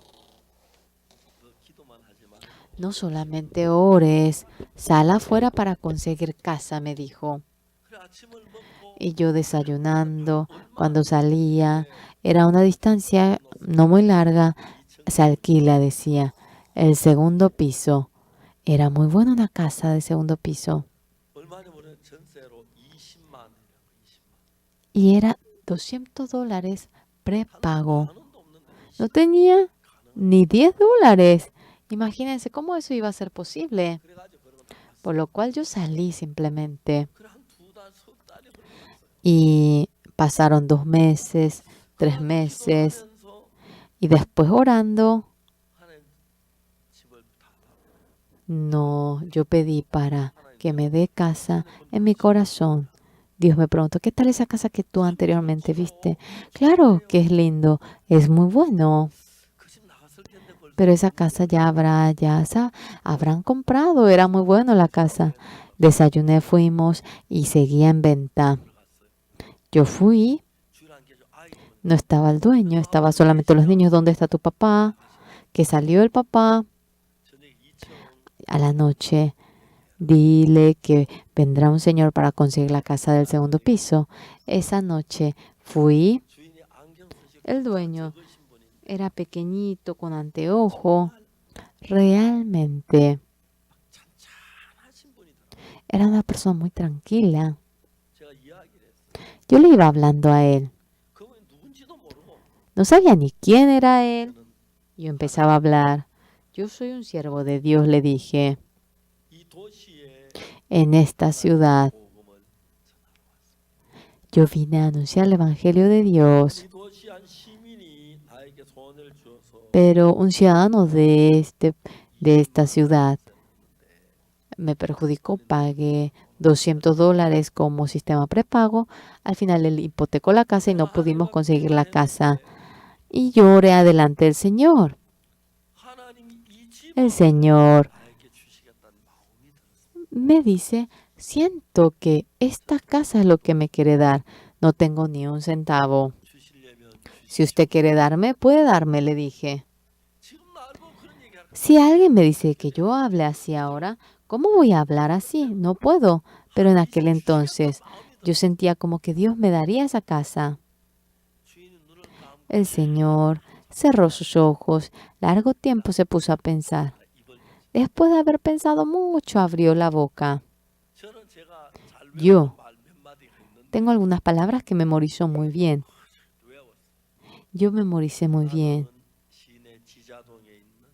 그 기도만 하지 마. No solamente ores, sal afuera para conseguir casa, me dijo. 그래 아침을 먹고 Y yo desayunando, cuando salía, era una distancia no muy larga, se alquila, decía, el segundo piso. Era muy buena una casa de segundo piso. 얼마냐면 전세로 20만 원이라고 20만. Y era $200 prepago. 가는도 없는데 No tenía ni $10. Imagínense cómo eso iba a ser posible. 그래가지고 그러고 나왔어. Por lo cual yo salí simplemente. 그래 한 2달, 3달이 걸렸어. Y pasaron 2 meses, 3 meses. 기도하면서 Y después orando, 하나님 집을 다 no, yo pedí para que me dé casa en mi corazón. Dios me preguntó, ¿qué tal esa casa que tú anteriormente viste? Claro que es lindo, es muy bueno, 그집 나갔을 텐데 벌써 pero esa casa habrán comprado, era muy bueno la casa. Desayuné, fuimos y seguía en venta. Yo fui, 주일 안 계셔. 아이고 no estaba el dueño, estaba solamente los niños. ¿Dónde está tu papá? Que salió el papá 저녁에 2층 a la noche. Dile que vendrá un señor para conseguir la casa del segundo piso. Esa noche fui. 주인이 안경 쓰시고 El dueño 적으신 분이 era pequeñito, con anteojo. Realmente 찬찬하신 분이더라고요. era una persona muy tranquila. 제가 이야기를 했어요. Yo le iba hablando a él. 그분이 누군지도 모르고 No sabía ni quién era él. Yo empezaba a hablar. Yo soy un siervo de Dios, le dije. 이 도시에 En esta ciudad 복음을 yo vine a anunciar el Evangelio de Dios. 이 도시 한 시민이 나에게 소원을 주어서 Pero un ciudadano de esta ciudad me perjudicó, pagué $200 como sistema prepago. Al final él hipotecó la casa y no pudimos conseguir la casa. Y yo oré adelante del Señor. 하나님이 이 집을 El Señor 나에게 주시겠다는 마음이 들었어요. me dice, siento que esta casa es lo que me quiere dar. No tengo ni un centavo. 주시려면 Si usted quiere darme, puede darme, le dije. 지금 날 보고 그런 얘기할 거 Si alguien me dice que yo hable así ahora, ¿cómo voy a hablar así? No puedo. Pero en aquel entonces yo sentía como que Dios me daría esa casa. 주인이 눈을 감고 El Señor cerró sus ojos. Largo tiempo se puso a pensar. 입을 Después de haber pensado mucho, abrió la boca. 저는 제가 잘 Yo 외우는 말 몇 마디가 있는데 tengo algunas palabras que memorizó muy bien. 외웠어요. Yo memoricé muy bien. 나는 시내 지자동에 있는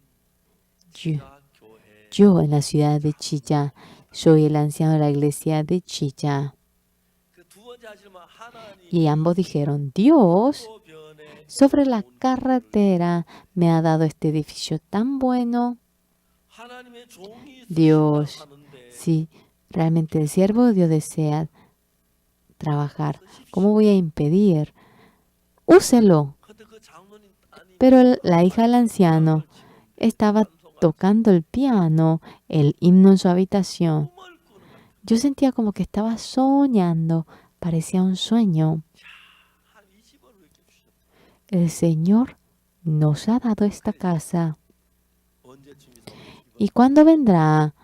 Yo, 지자교회 yo en la ciudad de Chilla soy el anciano de la iglesia de Chilla. 그두 번째 하시면 하나님 Y ambos dijeron, Dios 변에 sobre la carretera me ha dado este edificio tan bueno. 하나님의 종이 Dios, 쓰신다고 하는데 si realmente el siervo de Dios desea trabajar, ¿cómo voy a impedir? Úselo. 근데 그 장로님 따님이 Pero la hija del anciano estaba tocando el piano, el himno en su habitación. 꿈을 꾸는 것 같아요. Yo sentía como que estaba soñando, parecía un sueño. 이 집을 왜 이렇게 주셨어요? El Señor nos ha dado esta casa. 언제쯤이서 ¿Y cuándo vendrá?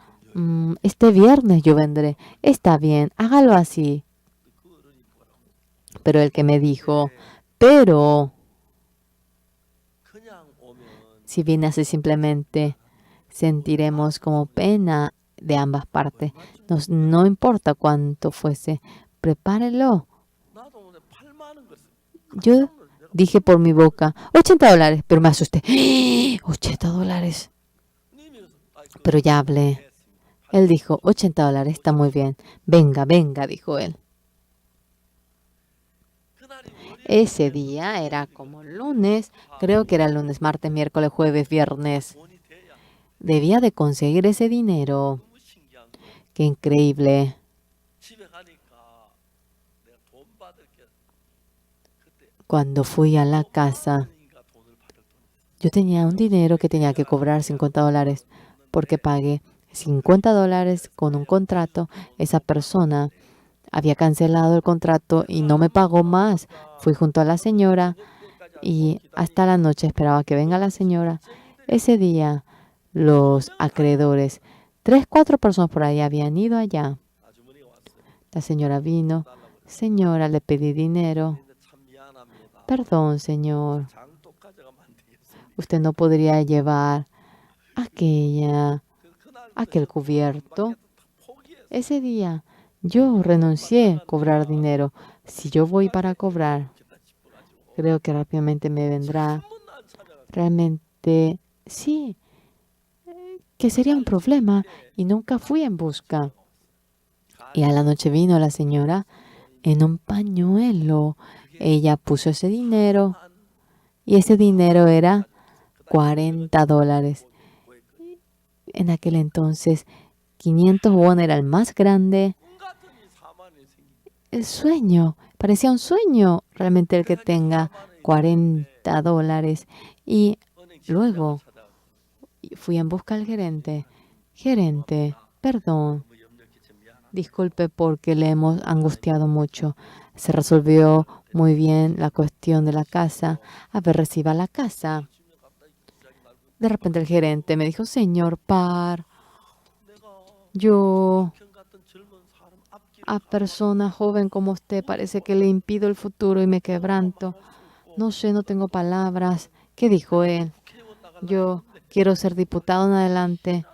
Este viernes yo vendré. Está bien, hágalo así. 그 어른이 뭐라고 Pero el que me dijo, pero 그냥 오면 si viene así simplemente, sentiremos como pena de ambas partes. No importa cuánto fuese, prepárelo. 나도 오늘 8만 원 그랬어요. Yo dije por mi boca, $80, pero me asusté. $80. 님이 Pero ya hablé. Él dijo, $80, está muy bien. Venga, venga, dijo él. 그날이 월요일 Ese día era como lunes, creo que era lunes, martes, miércoles, jueves, viernes. 돈이 돼야 Debía de conseguir ese dinero. 너무 신기한 거. Qué increíble. 집에 가니까 내가 돈 받을 게 그때 Cuando fui a la casa, 어머니가 돈을 받을 돈 yo tenía un dinero que tenía que cobrar $50 porque pagué $50 con un contrato. Esa persona había cancelado el contrato y no me pagó más. Fui junto a la señora y hasta la noche esperaba que venga la señora. Ese día los acreedores, 3, 4 personas por ahí habían ido allá. 아주머니가 왔어요. La señora vino. Señora, le pedí dinero. 근데 참 미안합니다. Perdón, señor. 장독 가져가면 안 되겠습니까? Usted no podría llevar 그날 aquel cubierto. 포기했어요. Ese día yo renuncié a cobrar dinero. Si yo voy para cobrar, creo que rápidamente me vendrá. 한번날 찾아가 Realmente, sí, que sería un problema y nunca fui en busca. Y a la noche vino la señora en un pañuelo. Ella puso ese dinero y ese dinero era $40. En aquel entonces, 500 won era el más grande. 꿈 같더니 4만 원이 생긴 El sueño, parecía un sueño realmente el que tenga $40. Y 은행 luego 찾아가 fui en busca del gerente. Gerente, perdón, 너무 염려 끼쳐 미안합니다. disculpe porque le hemos angustiado mucho. Se resolvió muy bien la cuestión de la casa. A ver, reciba la casa. De repente el gerente me dijo, señor Parr, yo 편 같은 젊은 사람 앞길을 a persona joven como usted parece que le impido el futuro y me quebranto. No sé, no tengo palabras. ¿Qué dijo él? Yo quiero ser diputado en adelante.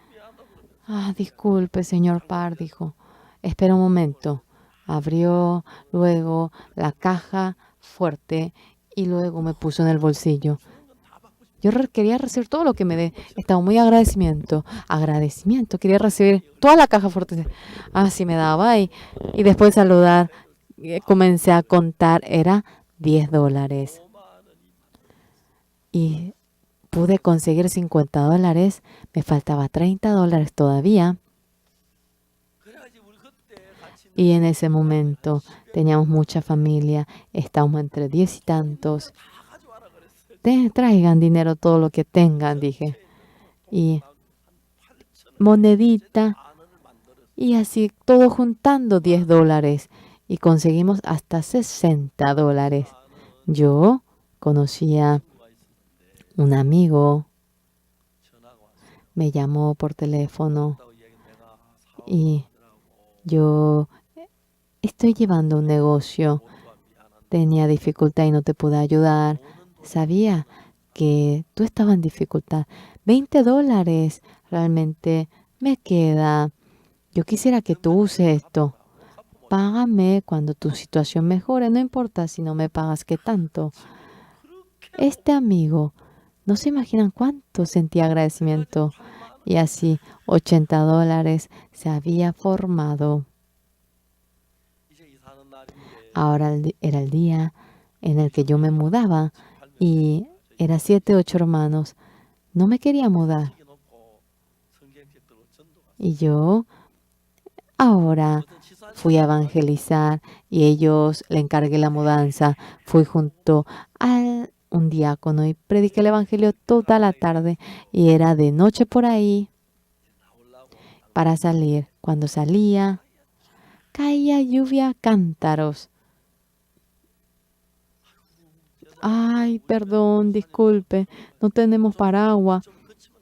Disculpe, señor Parr, dijo. Espera un momento. Abrió luego la caja fuerte y luego me puso en el bolsillo. Yo quería recibir todo lo que me dé. Estaba muy agradecimiento. Quería recibir toda la caja fuerte. Así me daba. Y después de saludar, comencé a contar. Era $10. Y pude conseguir $50. Me faltaba $30 todavía. 그래야지 우리 그때 Y en ese momento teníamos mucha familia, estábamos entre 10 y tantos. Traigan dinero todo lo que tengan, dije. Y monedita, y así todo juntando $10. Y conseguimos hasta $60. Yo conocía un amigo, me llamó por teléfono y yo estoy llevando un negocio. Tenía dificultad y no te pude ayudar. Sabía que tú estabas en dificultad. $20 realmente me queda. Yo quisiera que tú uses esto. Págame cuando tu situación mejore. No importa si no me pagas qué tanto. Este amigo, no se imaginan cuánto sentía agradecimiento. Y así $80 se había formado. Ahora era el día en el que yo me mudaba y era 7, 8 hermanos. No me quería mudar. Y yo ahora fui a evangelizar y ellos le encargué la mudanza. Fui junto a un diácono y prediqué el evangelio toda la tarde y era de noche por ahí para salir. Cuando salía, caía lluvia a cántaros. Ay, perdón, disculpe, no tenemos paraguas.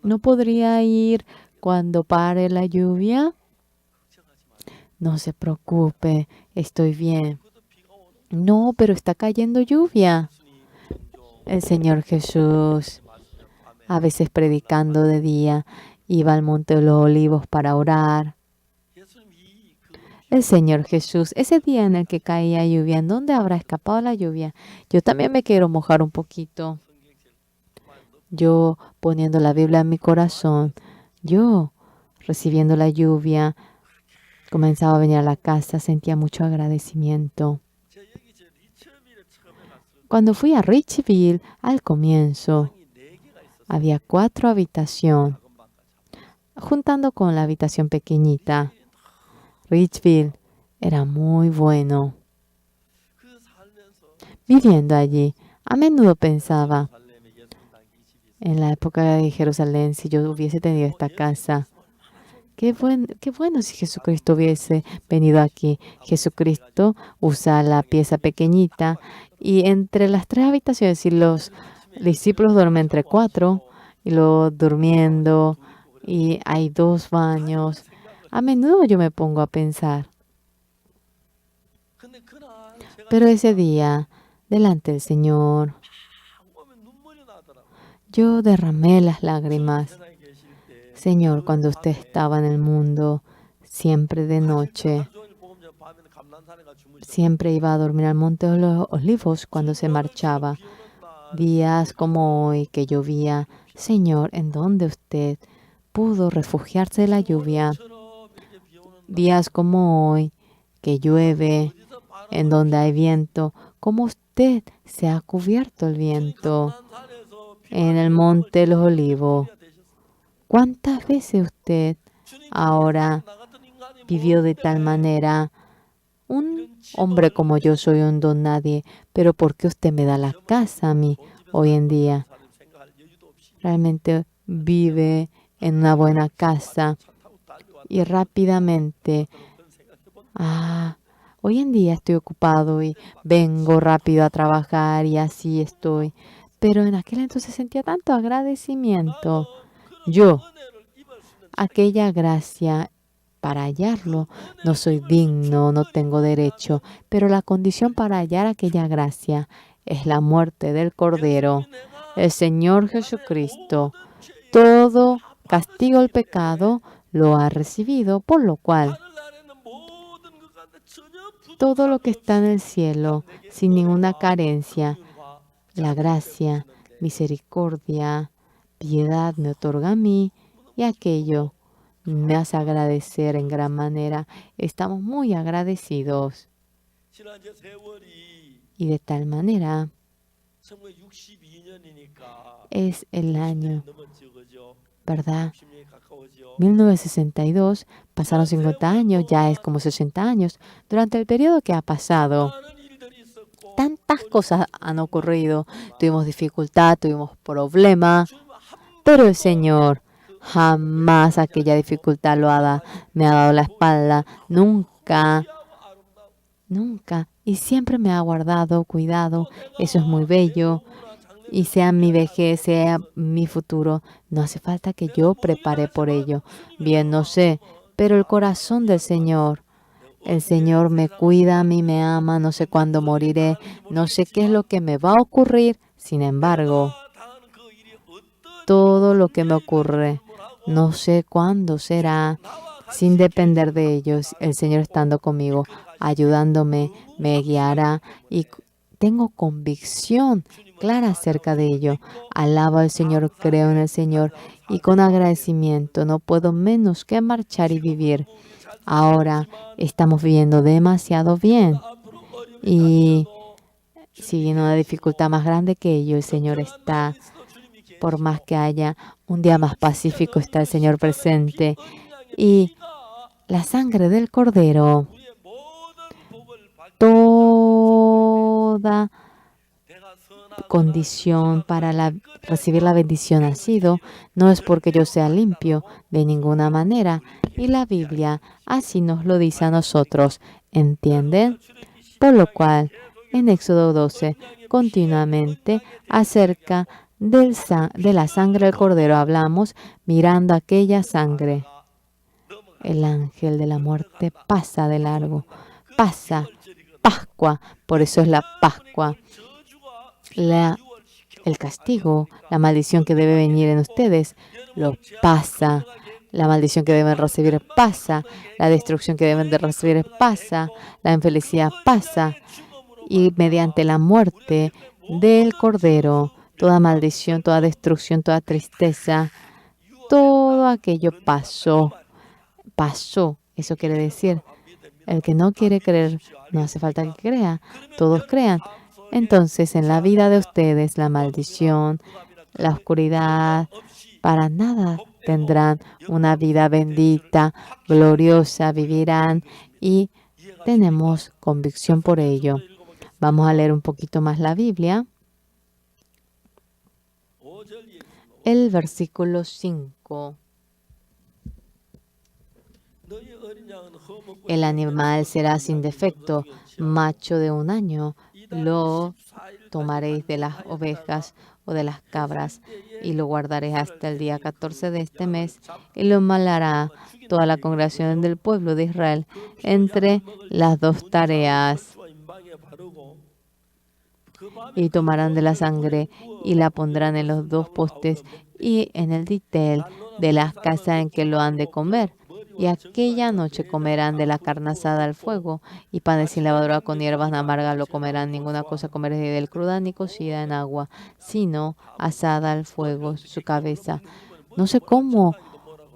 ¿No podría ir cuando pare la lluvia? No se preocupe, estoy bien. No, pero está cayendo lluvia. El Señor Jesús, a veces predicando de día, iba al Monte de los Olivos para orar. El Señor Jesús, ese día en el que caía lluvia, ¿en dónde habrá escapado la lluvia? Yo también me quiero mojar un poquito. Yo poniendo la Biblia en mi corazón, yo recibiendo la lluvia, comenzaba a venir a la casa, sentía mucho agradecimiento. Cuando fui a Richville, al comienzo, había 4 habitaciones, juntando con la habitación pequeñita. Richville era muy bueno. Viviendo allí, a menudo pensaba, en la época de Jerusalén, si yo hubiese tenido esta casa, qué bueno si Jesucristo hubiese venido aquí. Jesucristo usa la pieza pequeñita y entre las 3 habitaciones, si los discípulos duermen entre 4 y luego durmiendo y hay 2 baños, a menudo yo me pongo a pensar. Pero ese día, delante del Señor, yo derramé las lágrimas. Señor, cuando usted estaba en el mundo, siempre de noche, siempre iba a dormir al Monte de los Olivos cuando se marchaba. Días como hoy que llovía, Señor, ¿en dónde usted pudo refugiarse de la lluvia? Días como hoy que llueve, en donde hay viento, ¿cómo usted se ha cubierto el viento? En el Monte de los Olivos. ¿Cuántas veces usted ahora vivió de tal manera? Un hombre como yo soy un don nadie, pero ¿por qué usted me da la casa a mí hoy en día? Realmente vive en una buena casa y rápidamente, hoy en día estoy ocupado y vengo rápido a trabajar y así estoy. Pero en aquel entonces sentía tanto agradecimiento. Yo, aquella gracia, para hallarlo, no soy digno, no tengo derecho, pero la condición para hallar aquella gracia es la muerte del Cordero, el Señor Jesucristo. Todo castigo al pecado lo ha recibido, por lo cual todo lo que está en el cielo, sin ninguna carencia, la gracia, misericordia, piedad me otorga a mí y aquello me hace agradecer en gran manera. Estamos muy agradecidos. Y de tal manera es el año, ¿verdad? 1962 pasaron 50 años, ya es como 60 años. Durante el periodo que ha pasado, 많은 일들이 있었고 tantas cosas han ocurrido. Tuvimos dificultad, tuvimos problemas, 주님 한 pero el Señor jamás aquella dificultad me ha dado la espalda. Nunca, nunca. Y siempre me ha guardado, cuidado. Eso es muy bello. Y sea mi vejez, sea mi futuro, no hace falta que yo prepare por ello. Bien, no sé, pero el corazón del Señor, el Señor me cuida, a mí me ama, no sé cuándo moriré, no sé qué es lo que me va a ocurrir. Sin embargo, 당하는 그 일이 어떤 todo lo que me ocurre, no sé cuándo será, sin depender de ellos, el Señor estando conmigo, ayudándome, me guiará y tengo convicción clara acerca de ello. Alabo al Señor, creo en el Señor y con agradecimiento no puedo menos que marchar y vivir. Ahora estamos viviendo demasiado bien 앞으로 어려움이 y 닥쳐도 si viene una dificultad más grande que ello, el Señor está. 주님이 계시고 Por más que haya un día más pacífico, está el Señor presente. Y la sangre del Cordero, 우리의 모든 복을 받게 toda 내가 선한 condición para recibir la bendición ha sido, no es porque yo sea limpio de ninguna manera. Y la Biblia así nos lo dice a nosotros. ¿Entienden? Por lo cual, en Éxodo 12, continuamente acerca de la sangre del Cordero hablamos mirando aquella sangre. El ángel de la muerte pasa de largo, pasa. Pascua, por eso es la Pascua. El castigo, la maldición que debe venir en ustedes, lo pasa. La maldición que deben recibir pasa. La destrucción que deben de recibir pasa. La infelicidad pasa. Y mediante la muerte del Cordero, toda maldición, toda destrucción, toda tristeza, todo aquello pasó. Pasó. Eso quiere decir, el que no quiere creer, no hace falta que crea. Todos crean. Entonces, en la vida de ustedes, la maldición, la oscuridad, para nada tendrán una vida bendita, gloriosa, vivirán y tenemos convicción por ello. Vamos a leer un poquito más la Biblia. El versículo 5. El animal será sin defecto, macho de 1 año. Lo tomaréis de las ovejas o de las cabras y lo guardaréis hasta el día 14 de este mes y lo malará toda la congregación del pueblo de Israel entre las 2 tareas. Y tomarán de la sangre y la pondrán en los 2 postes y en el dintel de las casas en que lo han de comer. Y aquella noche comerán de la carne asada al fuego, y panes sin levadura con hierbas amargas lo comerán. Ninguna cosa comeréis del cruda ni cocida en agua, sino asada al fuego, su cabeza. No sé cómo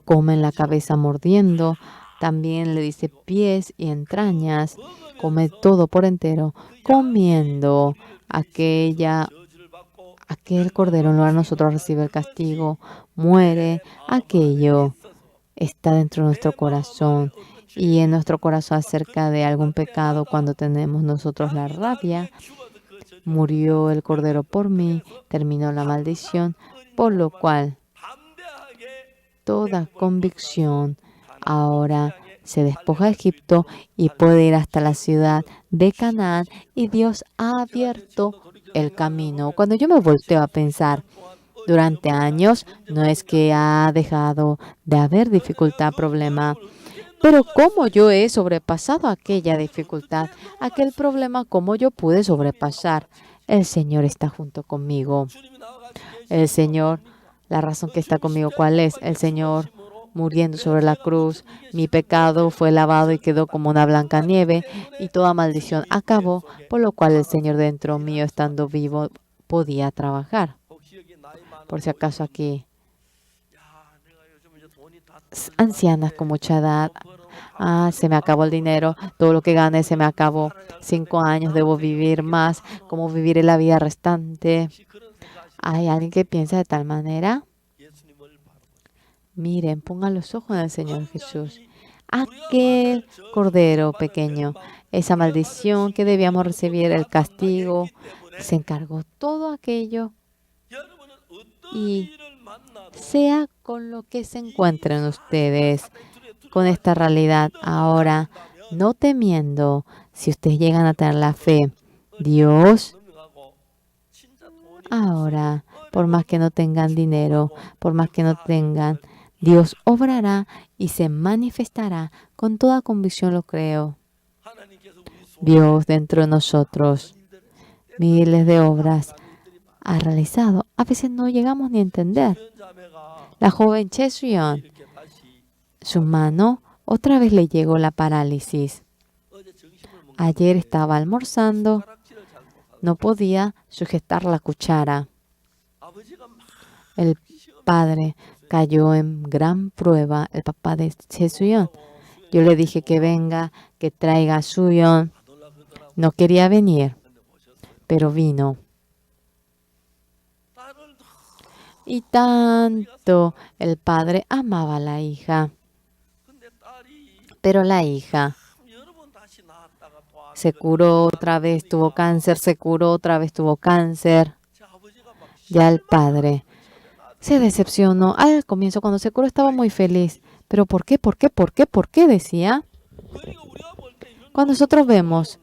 comen la cabeza mordiendo. También le dice pies y entrañas. Come todo por entero, comiendo aquel cordero en lugar de nosotros recibe el castigo, muere aquello. Está dentro de nuestro corazón y en nuestro corazón acerca de algún pecado cuando tenemos nosotros la rabia. Murió el Cordero por mí, terminó la maldición, por lo cual toda convicción ahora se despoja de Egipto y puede ir hasta la ciudad de Canaán y Dios ha abierto el camino. Cuando yo me volteo a pensar, durante años no es que ha dejado de haber dificultad, problema, pero cómo yo he sobrepasado aquella dificultad, aquel problema, cómo yo pude sobrepasar. El Señor está junto conmigo. El Señor, la razón que está conmigo, ¿cuál es? El Señor muriendo sobre la cruz, mi pecado fue lavado y quedó como una blanca nieve y toda maldición acabó, por lo cual el Señor dentro mío, estando vivo, podía trabajar. Por si acaso aquí, ancianas con mucha edad, se me acabó el dinero, todo lo que gané se me acabó, 5 años debo vivir más, ¿cómo viviré la vida restante? ¿Hay alguien que piensa de tal manera? Miren, pongan los ojos en el Señor Jesús. aquel cordero pequeño, esa maldición que debíamos recibir, el castigo, se encargó todo aquello 여러분은 어떤 y 일을 만나도 sea con lo que se encuentren ustedes, con esta realidad ahora, no temiendo, si ustedes llegan a tener la fe, Dios 능하고 진짜 돈이 ahora, por más que no tengan dinero, por más que no tengan, Dios obrará y se manifestará. Con toda convicción lo creo. 하나님께서 우리 속 Dios dentro de nosotros, miles de obras ha realizado. A veces no llegamos ni a entender. 자매가 La joven Che Suyeon, 이렇게 다시 su mano, otra vez le llegó la parálisis. 어제 점심을 먹는 Ayer estaba almorzando, 숟가락질을 잘못하고 no podía sujetar la cuchara. 아버지가 막 El padre cayó en gran prueba, el papá de Che Suyeon. Yo le dije que venga, que traiga a Suyeon. 놀라 그러더라고. No quería venir, 근데 보셨어요? pero vino. 딸을 Y tanto el padre amaba a la hija. 근데 딸이 Pero la hija 여러 번 다시 나왔다가 또 안 se curó otra vez, tuvo cáncer, se curó otra vez, tuvo cáncer. 제 아버지가 막 Ya el padre se decepcionó. Al comienzo, cuando se curó, estaba muy feliz. Pero ¿por qué? ¿Por qué? ¿Por qué? ¿Por qué? Decía. 그러니까 우리가 볼 때 이런 Cuando nosotros vemos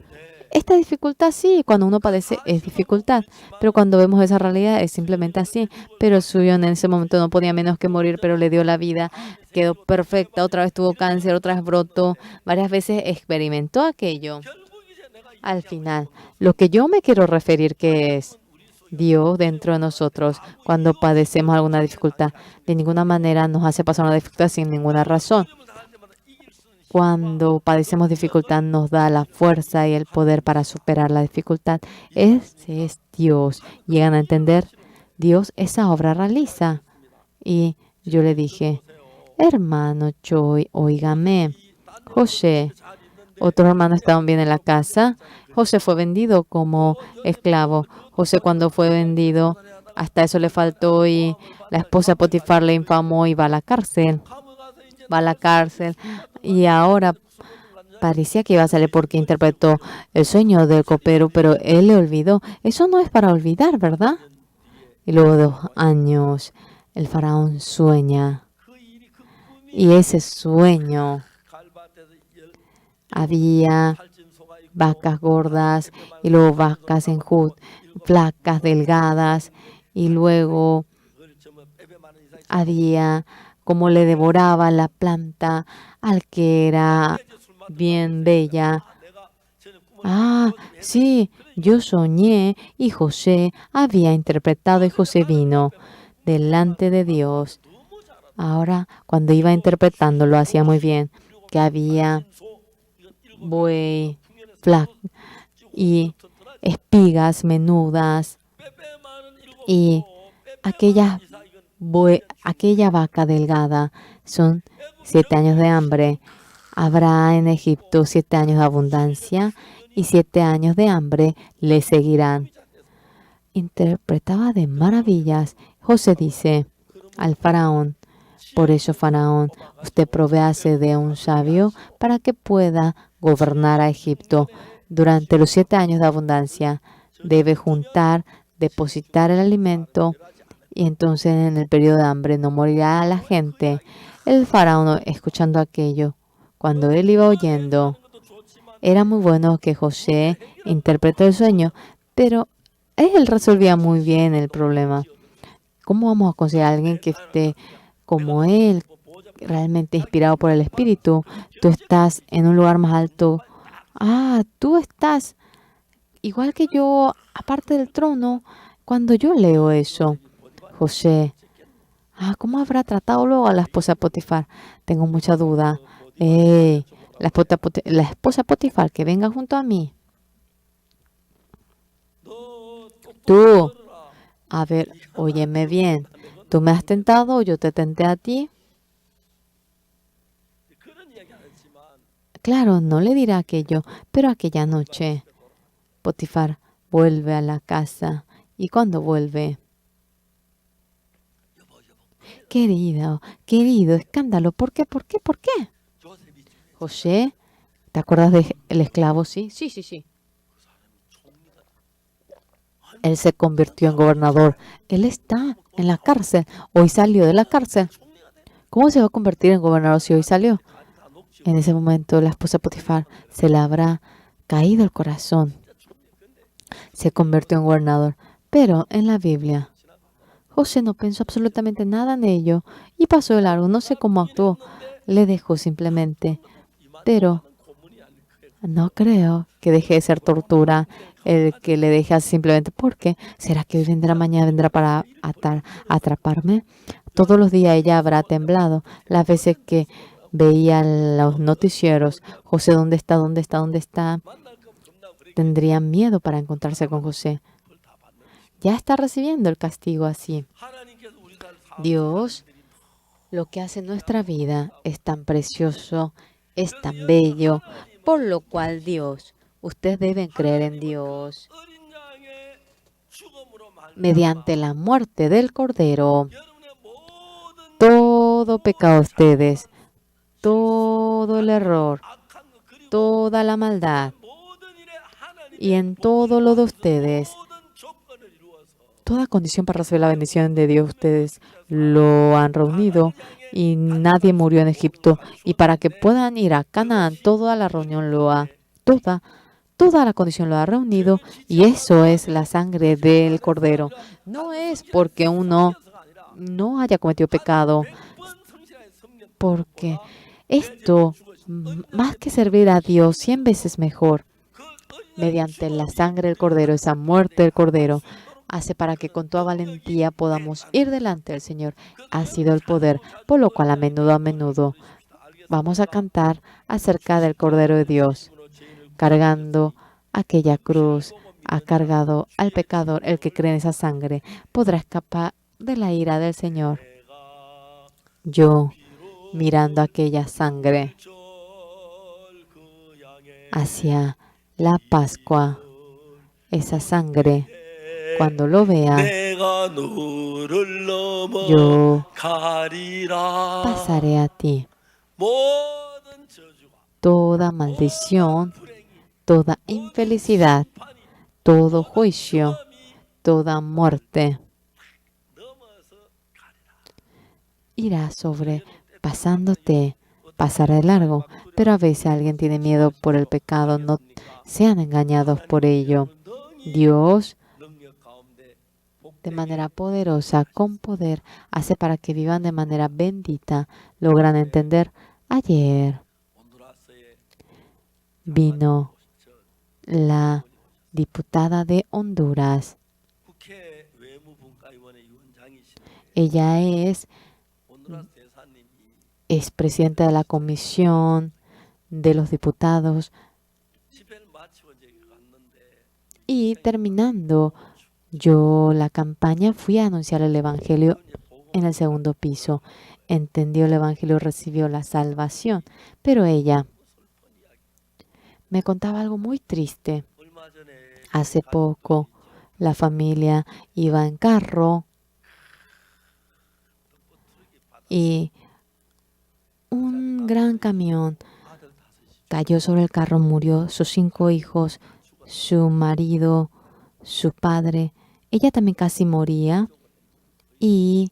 esta dificultad, sí, cuando uno padece es dificultad. Pero cuando vemos esa realidad es simplemente así. Pero Suyeon en ese momento no podía menos que morir, pero le dio la vida. Quedó perfecta, otra vez tuvo cáncer, otra vez brotó. Varias veces experimentó aquello. 결국 이제 내가 Al final, lo que yo me quiero referir que es Dios dentro de nosotros cuando padecemos alguna dificultad. De ninguna manera nos hace pasar una dificultad sin ninguna razón. 이름을 당할 때마다 이길 수 있는 Cuando padecemos dificultad nos da la fuerza y el poder para superar la dificultad. Ese es Dios. ¿Llegan a entender? Dios esa obra realiza. Y yo le dije, hermano Choi, óigame, José, otros hermanos estaban bien en la casa. José fue vendido como esclavo. José cuando fue vendido, hasta eso le faltó y la esposa de Potifar le infamó y va a la cárcel. 감옥 가서 이제 Va a la cárcel y ahora parecía que iba a salir porque interpretó el sueño del copero, pero él le olvidó. Eso no es para olvidar, ¿verdad? Y luego de 2 años, el faraón sueña 그 일이 그 꿈이 y ese sueño 갈밭에서 había 탈진소가 있고 vacas gordas y luego vacas flacas, delgadas y luego 그걸 전부 빼빼 많은 이상이 había como le devoraba la planta al que era 이제 술 마시고 bien bella. 내가 전에 꿈을 Ah, sí, yo soñé y José había interpretado y José vino delante de Dios. 너무 잘한다. Ahora, cuando iba interpretando, lo hacía muy bien, que había 소 이건 일곱 buey, 풍년에서 flac y 튼튼하지. espigas menudas 빼빼 많은 일곱 y 소, 빼빼 aquella, 많은 이상 이건 aquella vaca delgada. Son 7 años de hambre. Habrá en Egipto 7 años de abundancia y 7 años de hambre le seguirán. Interpretaba de maravillas. José dice al faraón, por eso faraón, usted provéase de un sabio para que pueda gobernar a Egipto. Durante los 7 años de abundancia debe juntar, depositar el alimento y entonces en el periodo de hambre no morirá la gente. El faraón, escuchando aquello, cuando él iba oyendo, era muy bueno que José interpretó el sueño, pero él resolvía muy bien el problema. ¿Cómo vamos a conseguir a alguien que esté como él, realmente inspirado por el Espíritu? Tú estás en un lugar más alto. Ah, tú estás igual que yo, aparte del trono. Cuando yo leo eso, José, ¿cómo habrá tratado luego a la esposa de Potifar? Tengo mucha duda. La esposa de Potifar, que venga junto a mí. 너 Tú, a ver, óyeme bien. ¿Tú me has tentado o yo te tenté a ti? 그런 이야기 안 했지만 Claro, no le dirá aquello, pero aquella noche Potifar vuelve a la casa. ¿Y cuando vuelve? Querido, escándalo. ¿Por qué? ¿Por qué? ¿Por qué? 요셉이 José, ¿te acuerdas del esclavo? Sí, sí, sí, sí. Él se convirtió en gobernador. Él está en la cárcel. Hoy salió de la cárcel. ¿Cómo se va a convertir en gobernador si hoy salió? En ese momento la esposa de Potifar se le habrá caído el corazón. Se convirtió en gobernador. Pero en la Biblia, José no pensó absolutamente nada en ello y pasó de largo. No sé cómo actuó. Le dejó simplemente. Pero no creo que deje de ser tortura el que le deje así simplemente porque ¿será que hoy vendrá, mañana vendrá para atraparme? Todos los días ella habrá temblado. Las veces que veía los noticieros, José, ¿dónde está? ¿Dónde está? ¿Dónde está? Tendrían miedo para encontrarse con José. Ya está recibiendo el castigo así. Dios, lo que hace en nuestra vida es tan precioso, es tan bello, por lo cual Dios, ustedes deben creer en Dios. Mediante la muerte del Cordero, todo pecado de ustedes, todo el error, toda la maldad y en todo lo de ustedes, toda condición para recibir la bendición de Dios, ustedes lo han reunido y nadie murió en Egipto. Y para que puedan ir a Canaán, toda la reunión toda la condición lo ha reunido y eso es la sangre del Cordero. No es porque uno no haya cometido pecado, porque esto, más que servir a Dios, 100 veces mejor, mediante la sangre del Cordero, esa muerte del Cordero, hace para que con toda valentía podamos ir delante del Señor. Ha sido el poder, por lo cual a menudo vamos a cantar acerca del Cordero de Dios, cargando aquella cruz, ha cargado al pecador. El que cree en esa sangre podrá escapar de la ira del Señor. Yo, mirando aquella sangre hacia la Pascua, esa sangre, cuando lo vea, yo pasaré a ti toda maldición, toda infelicidad, todo juicio, toda muerte. Irá pasándote, pasará de largo, pero a veces alguien tiene miedo por el pecado, no sean engañados por ello. Dios, de manera poderosa, con poder, hace para que vivan de manera bendita. Logran entender. Ayer vino la diputada de Honduras. Ella es presidenta de la Comisión de los Diputados. Y terminando yo la campaña, fui a anunciar el Evangelio en el segundo piso. Entendió el Evangelio, recibió la salvación. Pero ella me contaba algo muy triste. Hace poco la familia iba en carro y un gran camión cayó sobre el carro, murió sus 5 hijos, su marido, su padre. Ella también casi moría y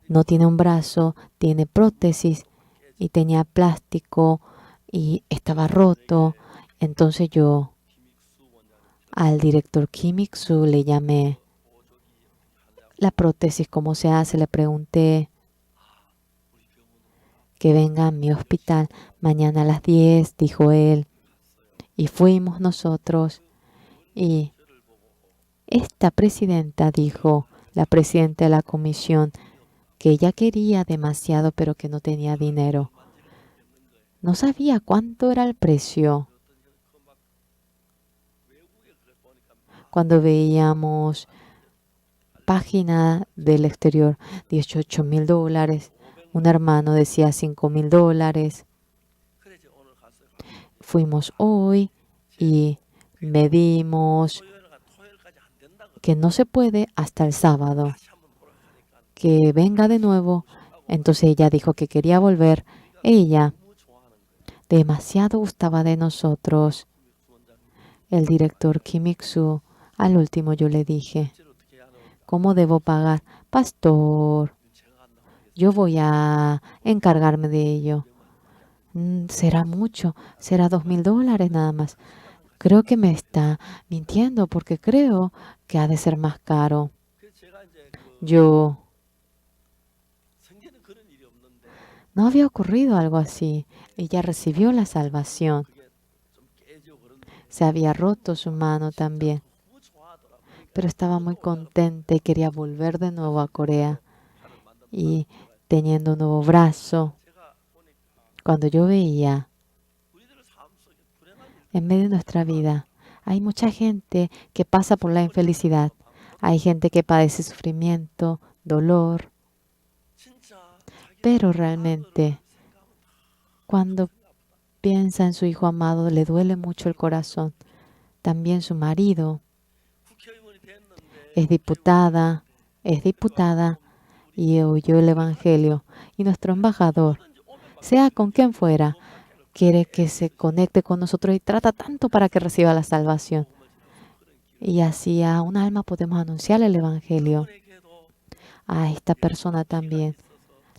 no tiene un brazo, tiene prótesis y tenía plástico y estaba roto. Entonces yo al director Kim Ik-soo le llamé. La prótesis, ¿cómo se hace? Le pregunté que venga a mi hospital mañana a las 10, dijo él. Y fuimos nosotros. Y esta presidenta dijo, la presidenta de la comisión, que ella quería demasiado, pero que no tenía dinero. No sabía cuánto era el precio. Cuando veíamos página del exterior, $18,000. Un hermano decía $5,000. Fuimos hoy y medimos que no se puede hasta el sábado. Que venga de nuevo. Entonces ella dijo que quería volver Ella demasiado gustaba de nosotros. El director Kim Ik-soo, al último yo le dije, ¿cómo debo pagar? Pastor, yo voy a encargarme de ello. Será mucho, será $2,000 nada más. Creo que me está mintiendo porque creo que ha de ser más caro. Yo no había ocurrido algo así. Ella recibió la salvación. Se había roto su mano también, pero estaba muy contenta y quería volver de nuevo a Corea y teniendo un nuevo brazo. Cuando yo veía en medio de nuestra vida, hay mucha gente que pasa por la infelicidad. Hay gente que padece sufrimiento, dolor. Pero realmente, cuando piensa en su hijo amado, le duele mucho el corazón. También su marido es diputada y oyó el Evangelio. Y nuestro embajador, sea con quien fuera, quiere que se conecte con nosotros y trata tanto para que reciba la salvación. Y así a un alma podemos anunciar el Evangelio. A esta persona también.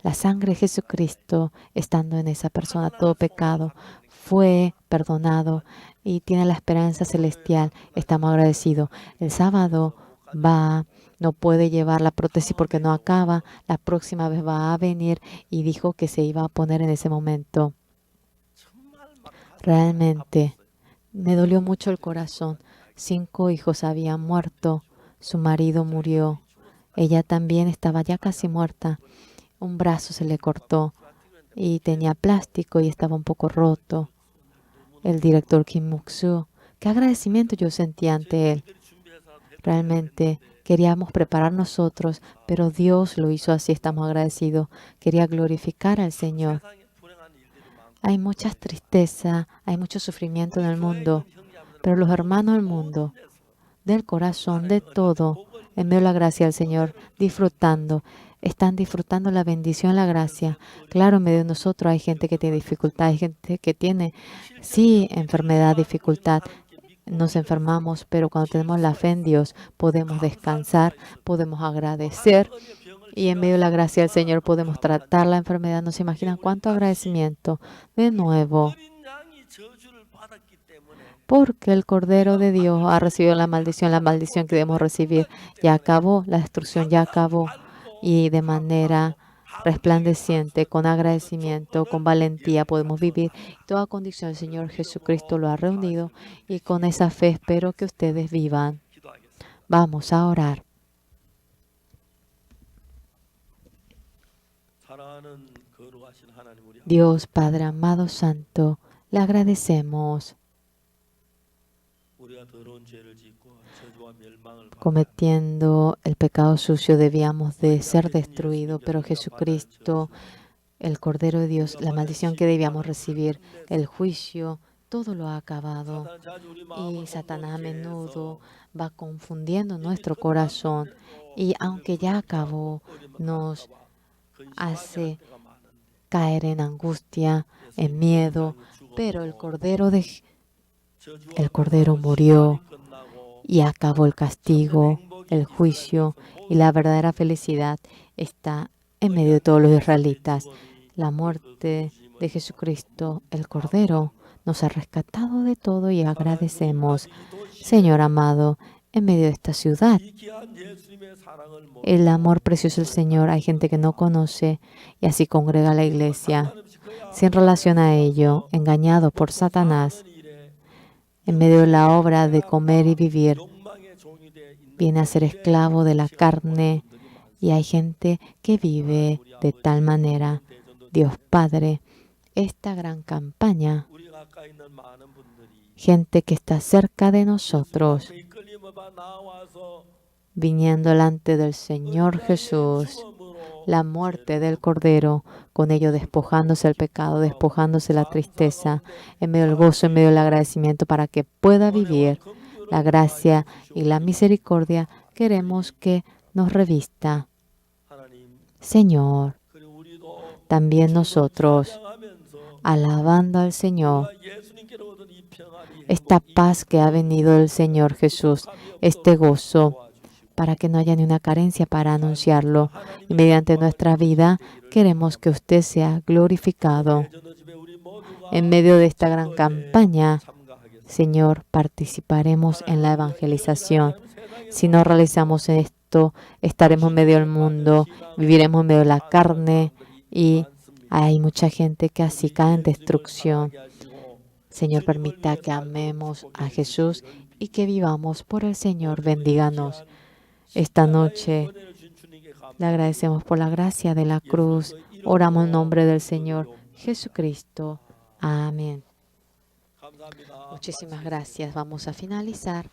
La sangre de Jesucristo, estando en esa persona, todo pecado fue perdonado y tiene la esperanza celestial. Estamos agradecidos. El sábado no puede llevar la prótesis porque no acaba. La próxima vez va a venir y dijo que se iba a poner en ese momento. Realmente me dolió mucho el corazón. 5 hijos habían muerto. Su marido murió. Ella también estaba ya casi muerta. Un brazo se le cortó y tenía plástico y estaba un poco roto. El director Kim Ik-soo, qué agradecimiento yo sentí ante él. Realmente queríamos preparar nosotros, pero Dios lo hizo así, estamos agradecidos. Quería glorificar al Señor. Hay mucha tristeza, hay mucho sufrimiento en el mundo, pero los hermanos del mundo, del corazón, de todo, en medio de la gracia del Señor, están disfrutando la bendición, la gracia. Claro, en medio de nosotros hay gente que tiene dificultad, hay gente que tiene, sí, enfermedad, dificultad. Nos enfermamos, pero cuando tenemos la fe en Dios, podemos descansar, podemos agradecer y en medio de la gracia del Señor podemos tratar la enfermedad. ¿No se imaginan cuánto agradecimiento? De nuevo, porque el Cordero de Dios ha recibido la maldición que debemos recibir. Ya acabó, la destrucción ya acabó. Y de manera resplandeciente, con agradecimiento, con valentía podemos vivir. Toda condición el Señor Jesucristo lo ha reunido y con esa fe espero que ustedes vivan. Vamos a orar. Dios Padre amado santo, le agradecemos. Cometiendo el pecado sucio debíamos de ser destruidos, pero Jesucristo, el Cordero de Dios, la maldición que debíamos recibir, el juicio, todo lo ha acabado. Y Satanás a menudo va confundiendo nuestro corazón y aunque ya acabó, nos hace caer en angustia, en miedo, pero el Cordero murió y acabó el castigo, el juicio y la verdadera felicidad está en medio de todos los israelitas. La muerte de Jesucristo, el Cordero, nos ha rescatado de todo y agradecemos. Señor amado, en medio de esta ciudad, el amor precioso del Señor, hay gente que no conoce y así congrega la iglesia. Sin relación a ello, engañado por Satanás, en medio de la obra de comer y vivir, viene a ser esclavo de la carne y hay gente que vive de tal manera. Dios Padre, esta gran campaña, gente que está cerca de nosotros, viniendo delante del Señor Jesús, la muerte del Cordero, con ello despojándose el pecado, despojándose la tristeza, en medio del gozo, en medio del agradecimiento, para que pueda vivir la gracia y la misericordia. Queremos que nos revista. Señor, también nosotros, alabando al Señor. 예수님께로 얻은 이 평안이 Esta paz que ha venido del Señor Jesús, este gozo, para que no haya ni una carencia para anunciarlo. Y mediante nuestra vida queremos que usted sea glorificado. En medio de esta gran campaña, Señor, participaremos en la evangelización. Si no realizamos esto, estaremos en medio del mundo, viviremos en medio de la carne y hay mucha gente que así cae en destrucción. Señor, permita que amemos a Jesús y que vivamos por el Señor. Bendíganos. Esta noche le agradecemos por la gracia de la cruz. Oramos en nombre del Señor Jesucristo. Amén. Muchísimas gracias. Vamos a finalizar.